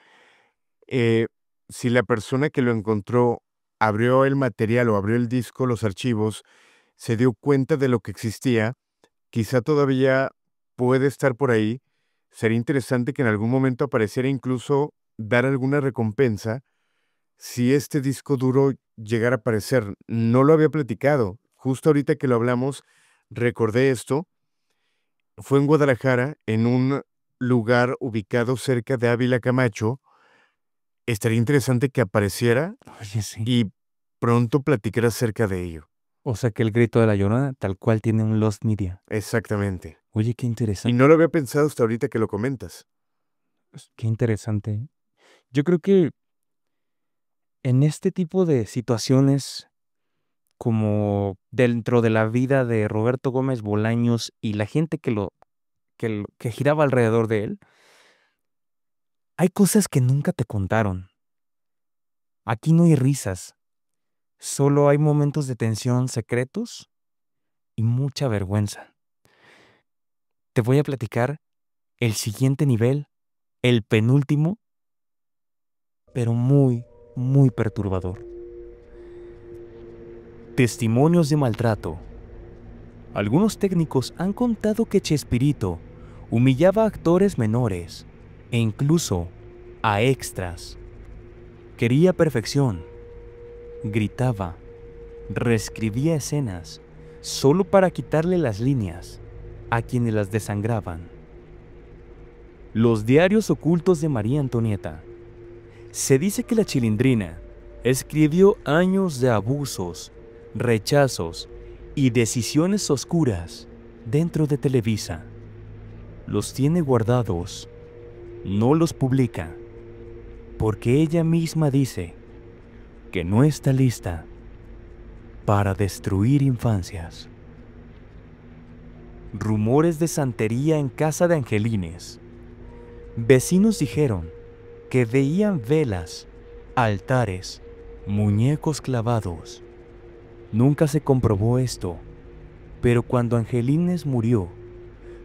eh, si la persona que lo encontró abrió el material o abrió el disco, los archivos, se dio cuenta de lo que existía, quizá todavía puede estar por ahí. Sería interesante que en algún momento apareciera incluso dar alguna recompensa si este disco duro llegara a aparecer. No lo había platicado. Justo ahorita que lo hablamos, recordé esto. Fue en Guadalajara, en un lugar ubicado cerca de Ávila Camacho. Estaría interesante que apareciera Oye, sí. y pronto platicar acerca de ello. O sea que El Grito de la Llorona tal cual tiene un Lost Media. Exactamente. Oye, qué Y interesante. no lo había pensado hasta ahorita que lo comentas. Qué interesante. Yo creo que en este tipo de situaciones, como dentro de la vida de Roberto Gómez Bolaños y la gente que giraba alrededor de él, hay cosas que nunca te contaron. Aquí no hay risas, solo hay momentos de tensión secretos y mucha vergüenza. Te voy a platicar el siguiente nivel, el penúltimo, pero muy, muy perturbador. Testimonios de maltrato. Algunos técnicos han contado que Chespirito humillaba a actores menores e incluso a extras. Quería perfección, gritaba, reescribía escenas solo para quitarle las líneas a quienes las desangraban. Los diarios ocultos de María Antonieta. Se dice que la Chilindrina escribió años de abusos, rechazos y decisiones oscuras dentro de Televisa. Los tiene guardados, no los publica, porque ella misma dice que no está lista para destruir infancias. Rumores de santería en casa de Angelines. Vecinos dijeron que veían velas, altares, muñecos clavados. Nunca se comprobó esto, pero cuando Angelines murió,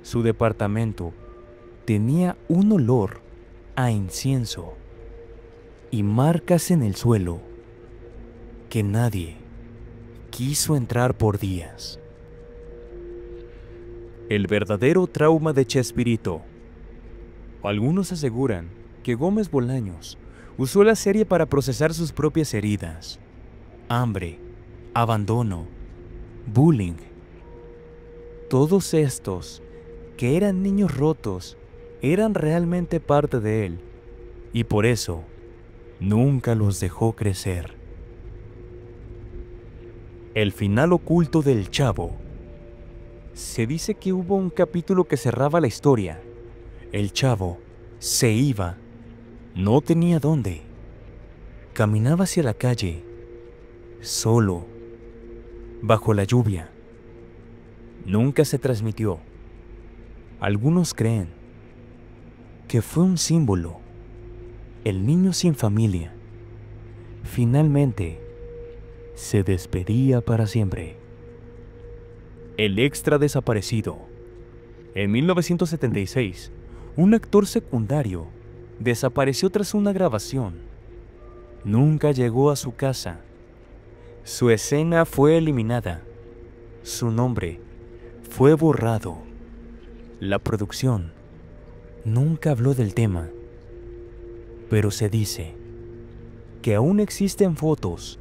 su departamento tenía un olor a incienso y marcas en el suelo que nadie quiso entrar por días. El verdadero trauma de Chespirito. Algunos aseguran que Gómez Bolaños usó la serie para procesar sus propias heridas, hambre, abandono, bullying. Todos estos, que eran niños rotos, eran realmente parte de él, y por eso nunca los dejó crecer. El final oculto del Chavo. Se dice que hubo un capítulo que cerraba la historia. El Chavo se iba, no tenía dónde. Caminaba hacia la calle, solo, bajo la lluvia. Nunca se transmitió. Algunos creen que fue un símbolo. El niño sin familia finalmente se despedía para siempre. El extra desaparecido. En 1976, un actor secundario desapareció tras una grabación. Nunca llegó a su casa. Su escena fue eliminada. Su nombre fue borrado. La producción nunca habló del tema, pero se dice que aún existen fotos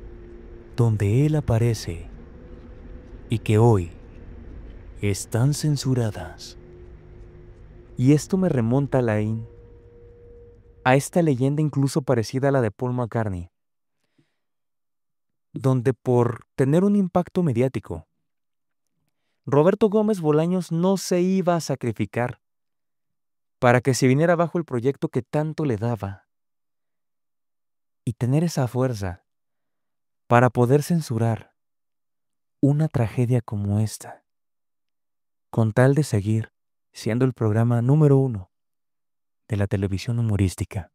donde él aparece y que hoy están censuradas. Y esto me remonta, Lain, a esta leyenda incluso parecida a la de Paul McCartney, donde por tener un impacto mediático, Roberto Gómez Bolaños no se iba a sacrificar para que se viniera abajo el proyecto que tanto le daba, y tener esa fuerza para poder censurar una tragedia como esta, con tal de seguir siendo el programa número 1 de la televisión humorística.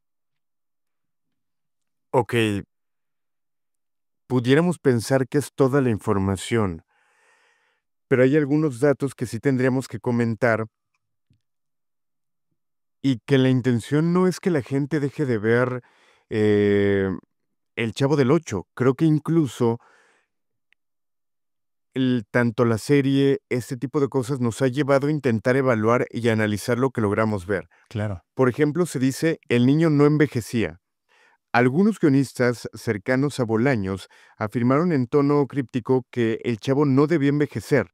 Ok, pudiéramos pensar que es toda la información, pero hay algunos datos que sí tendríamos que comentar y que la intención no es que la gente deje de ver El Chavo del Ocho. Creo que incluso tanto la serie, este tipo de cosas nos ha llevado a intentar evaluar y analizar lo que logramos ver. Claro. Por ejemplo, se dice, el niño no envejecía. Algunos guionistas cercanos a Bolaños afirmaron en tono críptico que el Chavo no debía envejecer,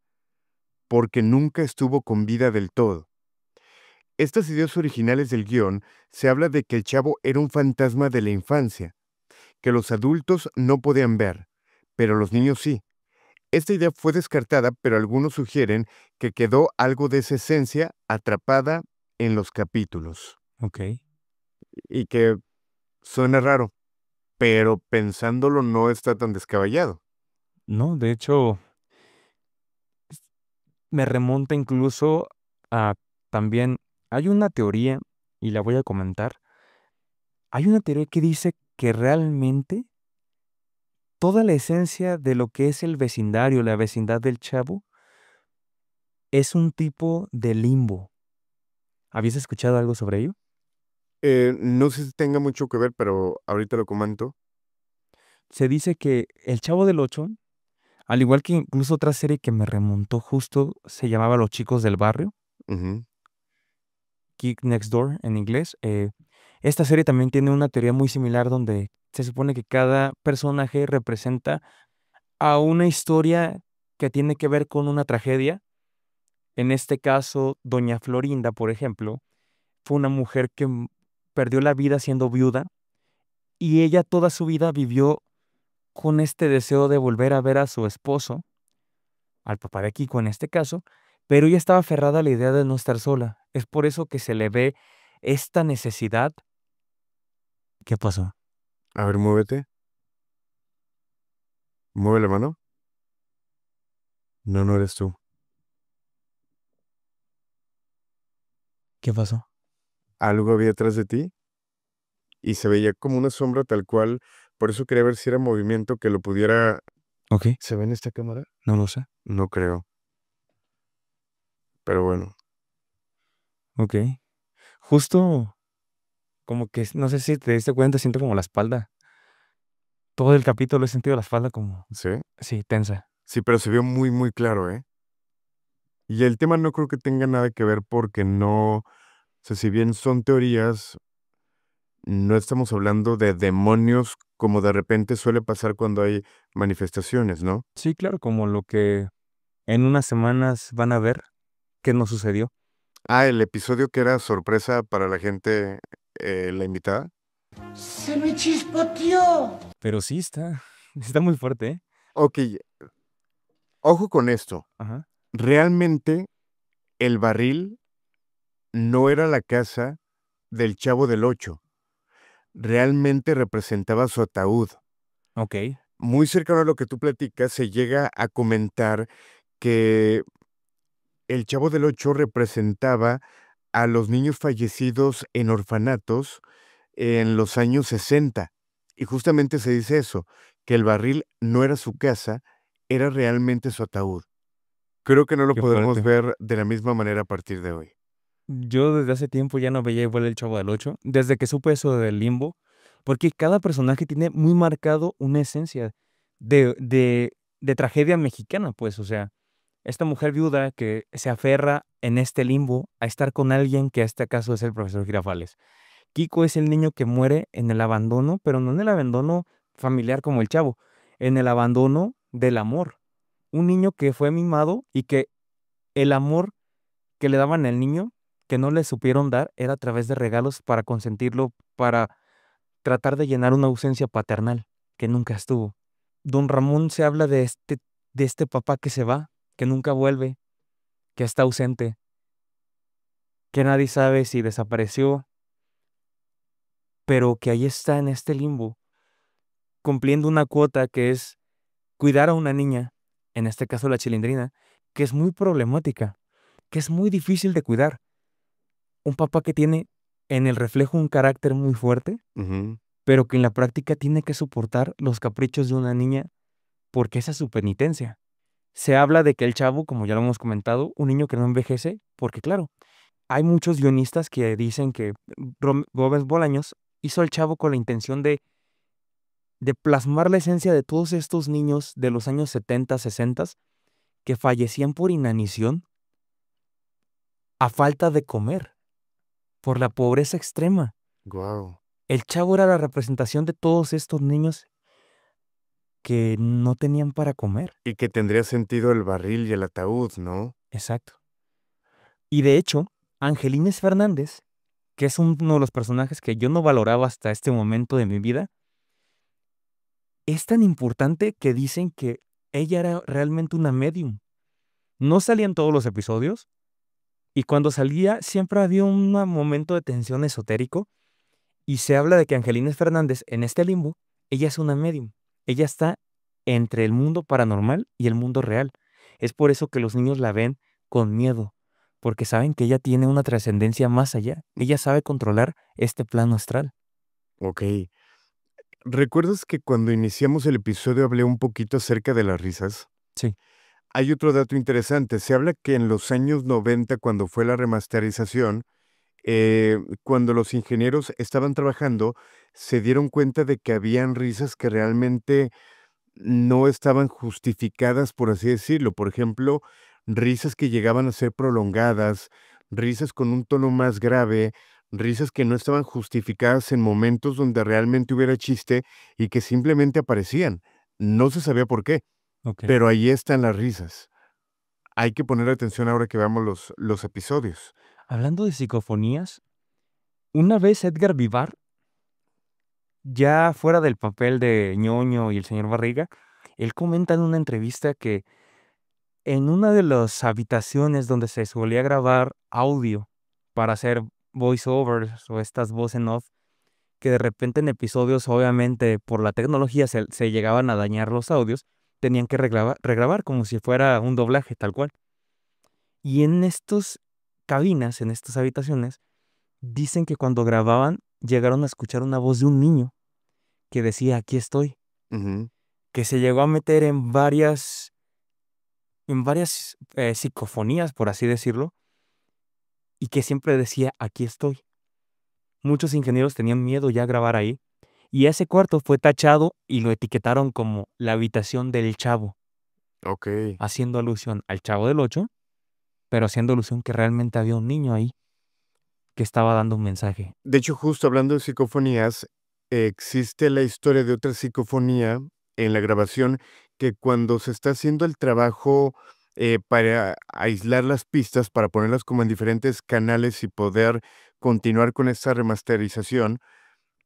porque nunca estuvo con vida del todo. Estas ideas originales del guión se habla de que el Chavo era un fantasma de la infancia, que los adultos no podían ver, pero los niños sí. Esta idea fue descartada, pero algunos sugieren que quedó algo de esa esencia atrapada en los capítulos. Ok. Y que suena raro, pero pensándolo no está tan descabellado. No, de hecho, me remonta incluso a también, hay una teoría, y la voy a comentar. Hay una teoría que dice que realmente toda la esencia de lo que es el vecindario, la vecindad del Chavo, es un tipo de limbo. ¿Habías escuchado algo sobre ello? No sé si tenga mucho que ver, pero ahorita lo comento. Se dice que El Chavo del Ocho, al igual que incluso otra serie que me remontó justo, se llamaba Los Chicos del Barrio, Ujú. Kick Next Door en inglés. Esta serie también tiene una teoría muy similar donde se supone que cada personaje representa a una historia que tiene que ver con una tragedia. En este caso, Doña Florinda, por ejemplo, fue una mujer que perdió la vida siendo viuda y ella toda su vida vivió con este deseo de volver a ver a su esposo, al papá de Kiko en este caso, pero ella estaba aferrada a la idea de no estar sola. Es por eso que se le ve esta necesidad. ¿Qué pasó? A ver, muévete. Mueve la mano. No, no eres tú. ¿Qué pasó? Algo había atrás de ti y se veía como una sombra tal cual. Por eso quería ver si era movimiento que lo pudiera... Ok, ¿Se ve en esta cámara? no lo sé. No creo. Pero bueno. Ok. Justo como que, no sé si te diste cuenta, siento como la espalda. Todo el capítulo he sentido la espalda como, ¿Sí? sí, tensa. Sí, pero se vio muy, muy claro, ¿eh? Y el tema no creo que tenga nada que ver porque no... O sea, si bien son teorías, no estamos hablando de demonios como de repente suele pasar cuando hay manifestaciones, ¿no? Sí, claro, como lo que en unas semanas van a ver qué nos sucedió. Ah, el episodio que era sorpresa para la gente, la invitada. Se me chispoteó. Pero sí está, está muy fuerte, ¿eh? Ok, ojo con esto. Ajá. Realmente el barril no era la casa del Chavo del Ocho. Realmente representaba su ataúd. Ok, Muy cercano a lo que tú platicas, se llega a comentar que el Chavo del Ocho representaba a los niños fallecidos en orfanatos en los años 60. Y justamente se dice eso, que el barril no era su casa, era realmente su ataúd. Creo que no lo qué podremos fuerte. ver de la misma manera a partir de hoy. Yo desde hace tiempo ya no veía igual el Chavo del Ocho, desde que supe eso del limbo, porque cada personaje tiene muy marcado una esencia de, de, de tragedia mexicana, pues, o sea, esta mujer viuda que se aferra en este limbo a estar con alguien que en este caso es el profesor Girafales. Kiko es el niño que muere en el abandono, pero no en el abandono familiar como el Chavo, en el abandono del amor. Un niño que fue mimado y que el amor que le daban al niño, que no le supieron dar, era a través de regalos para consentirlo, para tratar de llenar una ausencia paternal que nunca estuvo. Don Ramón se habla de este papá que se va, que nunca vuelve, que está ausente, que nadie sabe si desapareció, pero que ahí está en este limbo, cumpliendo una cuota que es cuidar a una niña, en este caso la Chilindrina, que es muy problemática, que es muy difícil de cuidar. Un papá que tiene en el reflejo un carácter muy fuerte, Ujú. pero que en la práctica tiene que soportar los caprichos de una niña porque esa es su penitencia. Se habla de que el Chavo, como ya lo hemos comentado, un niño que no envejece, porque claro, hay muchos guionistas que dicen que Gómez Bolaños hizo al Chavo con la intención de plasmar la esencia de todos estos niños de los años 70, 60, que fallecían por inanición a falta de comer, por la pobreza extrema. Guau. El Chavo era la representación de todos estos niños que no tenían para comer. Y que tendría sentido el barril y el ataúd, ¿no? Exacto. Y de hecho, Angelines Fernández, que es uno de los personajes que yo no valoraba hasta este momento de mi vida, es tan importante que dicen que ella era realmente una medium. No salía en todos los episodios y cuando salía siempre había un momento de tensión esotérico y se habla de que Angelines Fernández en este limbo, ella es una medium. Ella está entre el mundo paranormal y el mundo real. Es por eso que los niños la ven con miedo, porque saben que ella tiene una trascendencia más allá. Ella sabe controlar este plano astral. Ok. ¿Recuerdas que cuando iniciamos el episodio hablé un poquito acerca de las risas? Sí. Hay otro dato interesante. Se habla que en los años 90, cuando fue la remasterización, cuando los ingenieros estaban trabajando, se dieron cuenta de que habían risas que realmente no estaban justificadas, por así decirlo. Por ejemplo, risas que llegaban a ser prolongadas, risas con un tono más grave, risas que no estaban justificadas en momentos donde realmente hubiera chiste y que simplemente aparecían. No se sabía por qué, Ok. pero ahí están las risas. Hay que poner atención ahora que veamos los episodios. Hablando de psicofonías, una vez Edgar Vivar, ya fuera del papel de ñoño y el señor Barriga, él comenta en una entrevista que en una de las habitaciones donde se solía grabar audio para hacer voiceovers o estas voz en off, que de repente en episodios, obviamente por la tecnología se llegaban a dañar los audios, tenían que regrabar como si fuera un doblaje tal cual. Y en estas cabinas, en estas habitaciones, dicen que cuando grababan llegaron a escuchar una voz de un niño que decía, aquí estoy, Ujú. que se llegó a meter en varias psicofonías, por así decirlo, y que siempre decía, aquí estoy. Muchos ingenieros tenían miedo ya a grabar ahí, y ese cuarto fue tachado y lo etiquetaron como la habitación del Chavo, Ok. haciendo alusión al Chavo del Ocho, pero haciendo alusión que realmente había un niño ahí que estaba dando un mensaje. De hecho, justo hablando de psicofonías, existe la historia de otra psicofonía en la grabación que cuando se está haciendo el trabajo para aislar las pistas, para ponerlas como en diferentes canales y poder continuar con esta remasterización,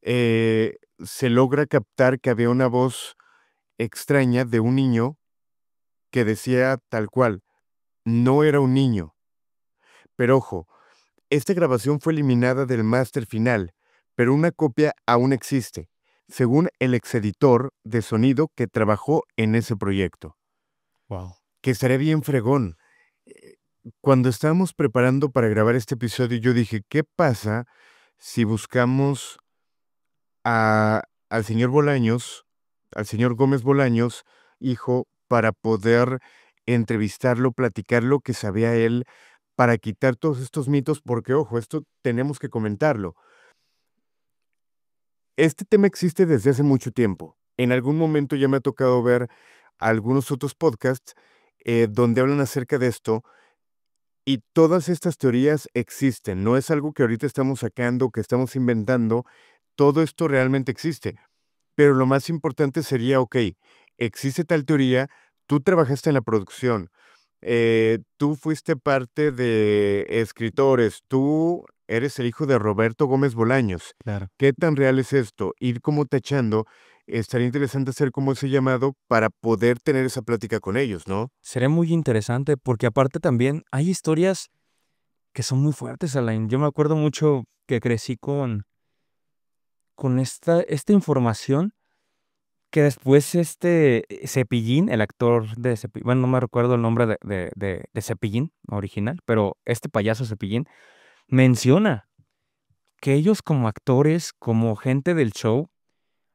se logra captar que había una voz extraña de un niño que decía tal cual, no era un niño. Pero ojo, esta grabación fue eliminada del máster final, pero una copia aún existe, según el exeditor de sonido que trabajó en ese proyecto, Wow. que estaría bien fregón. Eh, Cuando estábamos preparando para grabar este episodio, yo dije, ¿qué pasa si buscamos al señor Bolaños, al señor Gómez Bolaños, hijo, para poder entrevistarlo, platicar lo que sabía él, para quitar todos estos mitos? Porque, ojo, esto tenemos que comentarlo. Este tema existe desde hace mucho tiempo. En algún momento ya me ha tocado ver algunos otros podcasts donde hablan acerca de esto y todas estas teorías existen. No es algo que ahorita estamos sacando, que estamos inventando. Todo esto realmente existe. Pero lo más importante sería, ok, existe tal teoría, tú trabajaste en la producción, tú fuiste parte de escritores, tú eres el hijo de Roberto Gómez Bolaños. Claro. ¿Qué tan real es esto? Ir como tachando, estaría interesante hacer como ese llamado para poder tener esa plática con ellos, ¿no? Sería muy interesante porque aparte también hay historias que son muy fuertes, Alain. Yo me acuerdo mucho que crecí con esta información que después Cepillín, el actor de Cepillín, bueno, no me recuerdo el nombre de Cepillín original, pero este payaso Cepillín menciona que ellos como actores, como gente del show,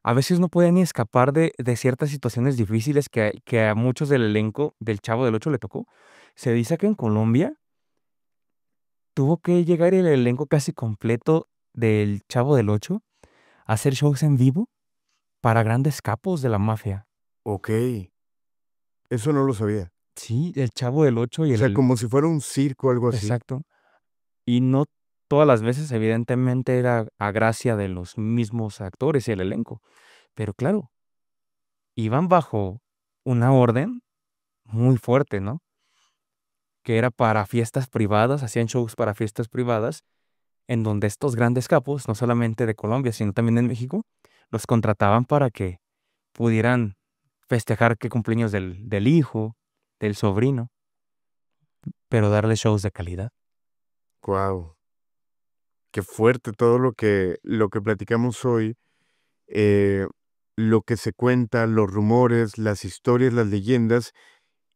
a veces no podían ni escapar de ciertas situaciones difíciles que a muchos del elenco del Chavo del Ocho le tocó. Se dice que en Colombia tuvo que llegar el elenco casi completo del Chavo del Ocho a hacer shows en vivo para grandes capos de la mafia. Ok, eso no lo sabía. Sí, el Chavo del Ocho y O sea, el... como si fuera un circo o algo así. Exacto. Y no todas las veces, evidentemente, era a gracia de los mismos actores y el elenco. Pero claro, iban bajo una orden muy fuerte, ¿no? Que era para fiestas privadas, hacían shows para fiestas privadas, en donde estos grandes capos, no solamente de Colombia, sino también en México, los contrataban para que pudieran festejar que cumpleaños del hijo, del sobrino, pero darle shows de calidad. Guau, qué fuerte todo lo que platicamos hoy. eh, lo que se cuenta, los rumores, las historias, las leyendas,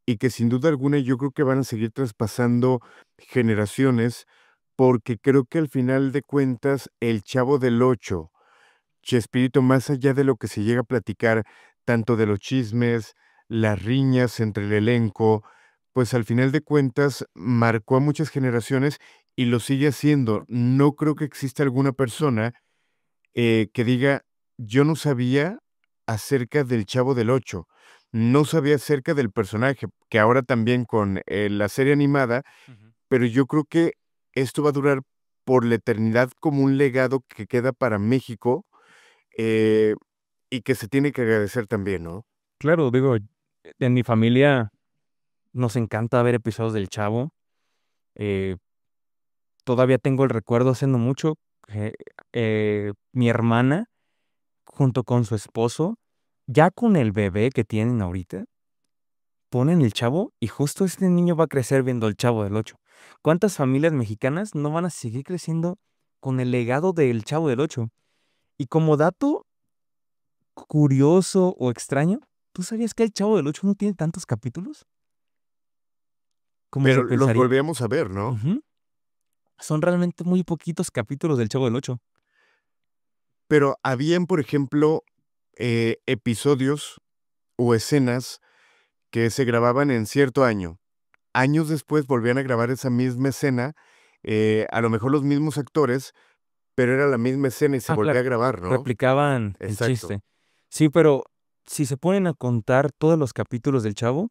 y que sin duda alguna yo creo que van a seguir traspasando generaciones, porque creo que al final de cuentas, el Chavo del Ocho, Chespirito, más allá de lo que se llega a platicar, tanto de los chismes, las riñas entre el elenco, pues al final de cuentas marcó a muchas generaciones y lo sigue haciendo. No creo que exista alguna persona que diga, yo no sabía acerca del Chavo del Ocho, no sabía acerca del personaje, que ahora también con la serie animada, pero yo creo que esto va a durar por la eternidad como un legado que queda para México eh, y que se tiene que agradecer también, ¿no? Claro, digo, en mi familia nos encanta ver episodios del Chavo. Eh, Todavía tengo el recuerdo hace no mucho que mi hermana, junto con su esposo, ya con el bebé que tienen ahorita, ponen el Chavo y justo este niño va a crecer viendo el Chavo del Ocho. ¿Cuántas familias mexicanas no van a seguir creciendo con el legado del Chavo del Ocho? Y como dato curioso o extraño, ¿tú sabías que el Chavo del Ocho no tiene tantos capítulos como se Pero los pensaría? volvíamos a ver, ¿no? Ujú. Son realmente muy poquitos capítulos del Chavo del Ocho. Pero habían, por ejemplo, episodios o escenas que se grababan en cierto año. Años después volvían a grabar esa misma escena, a lo mejor los mismos actores, pero era la misma escena y se Ah, volvía claro, a grabar, ¿no? replicaban el Exacto. chiste. Sí, pero si se ponen a contar todos los capítulos del Chavo,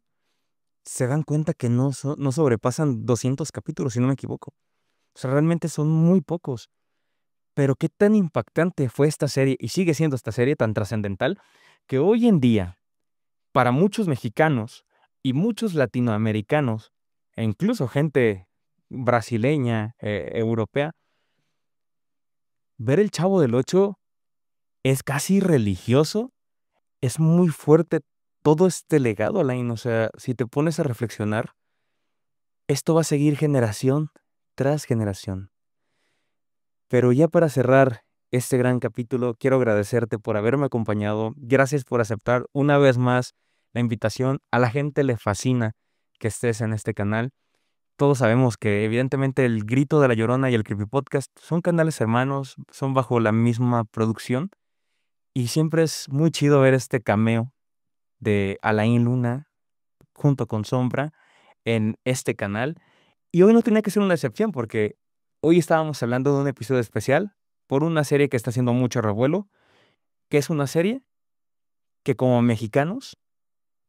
se dan cuenta que no sobrepasan 200 capítulos, si no me equivoco. O sea, realmente son muy pocos. Pero qué tan impactante fue esta serie, y sigue siendo esta serie tan trascendental, que hoy en día, para muchos mexicanos y muchos latinoamericanos, e incluso gente brasileña, europea, ver el Chavo del Ocho es casi religioso. Es muy fuerte todo este legado, Alain. O sea, si te pones a reflexionar, esto va a seguir generación tras generación. Pero ya para cerrar este gran capítulo, quiero agradecerte por haberme acompañado. Gracias por aceptar una vez más la invitación. A la gente le fascina que estés en este canal. Todos sabemos que evidentemente el Grito de la Llorona y el Creepy Podcast son canales hermanos, son bajo la misma producción. Y siempre es muy chido ver este cameo de Alain Luna junto con Sombra en este canal. Y hoy no tenía que ser una excepción porque hoy estábamos hablando de un episodio especial por una serie que está haciendo mucho revuelo, que es una serie que como mexicanos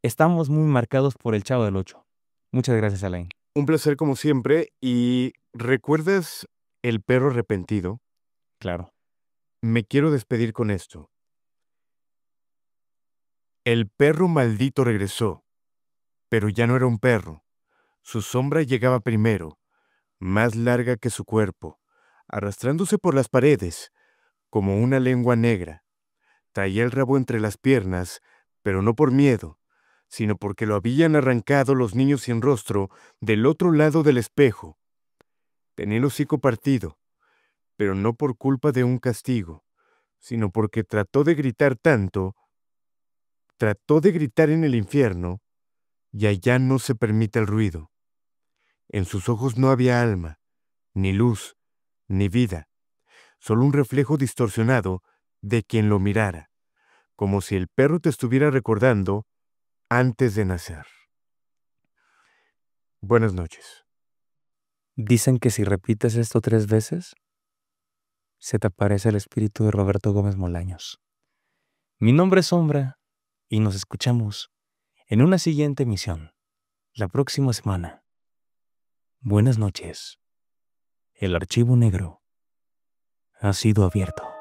estamos muy marcados por el Chavo del Ocho. Muchas gracias, Alain. Un placer como siempre. ¿Y recuerdas El perro arrepentido? Claro. Me quiero despedir con esto. El perro maldito regresó, pero ya no era un perro. Su sombra llegaba primero, más larga que su cuerpo, arrastrándose por las paredes, como una lengua negra. Traía el rabo entre las piernas, pero no por miedo, sino porque lo habían arrancado los niños sin rostro del otro lado del espejo. Tenía el hocico partido, pero no por culpa de un castigo, sino porque trató de gritar tanto, trató de gritar en el infierno, y allá no se permite el ruido. En sus ojos no había alma, ni luz, ni vida, solo un reflejo distorsionado de quien lo mirara, como si el perro te estuviera recordando antes de nacer. Buenas noches. Dicen que si repites esto 3 veces, se te aparece el espíritu de Roberto Gómez Molaños. Mi nombre es Sombra y nos escuchamos en una siguiente emisión, la próxima semana. Buenas noches. El archivo negro ha sido abierto.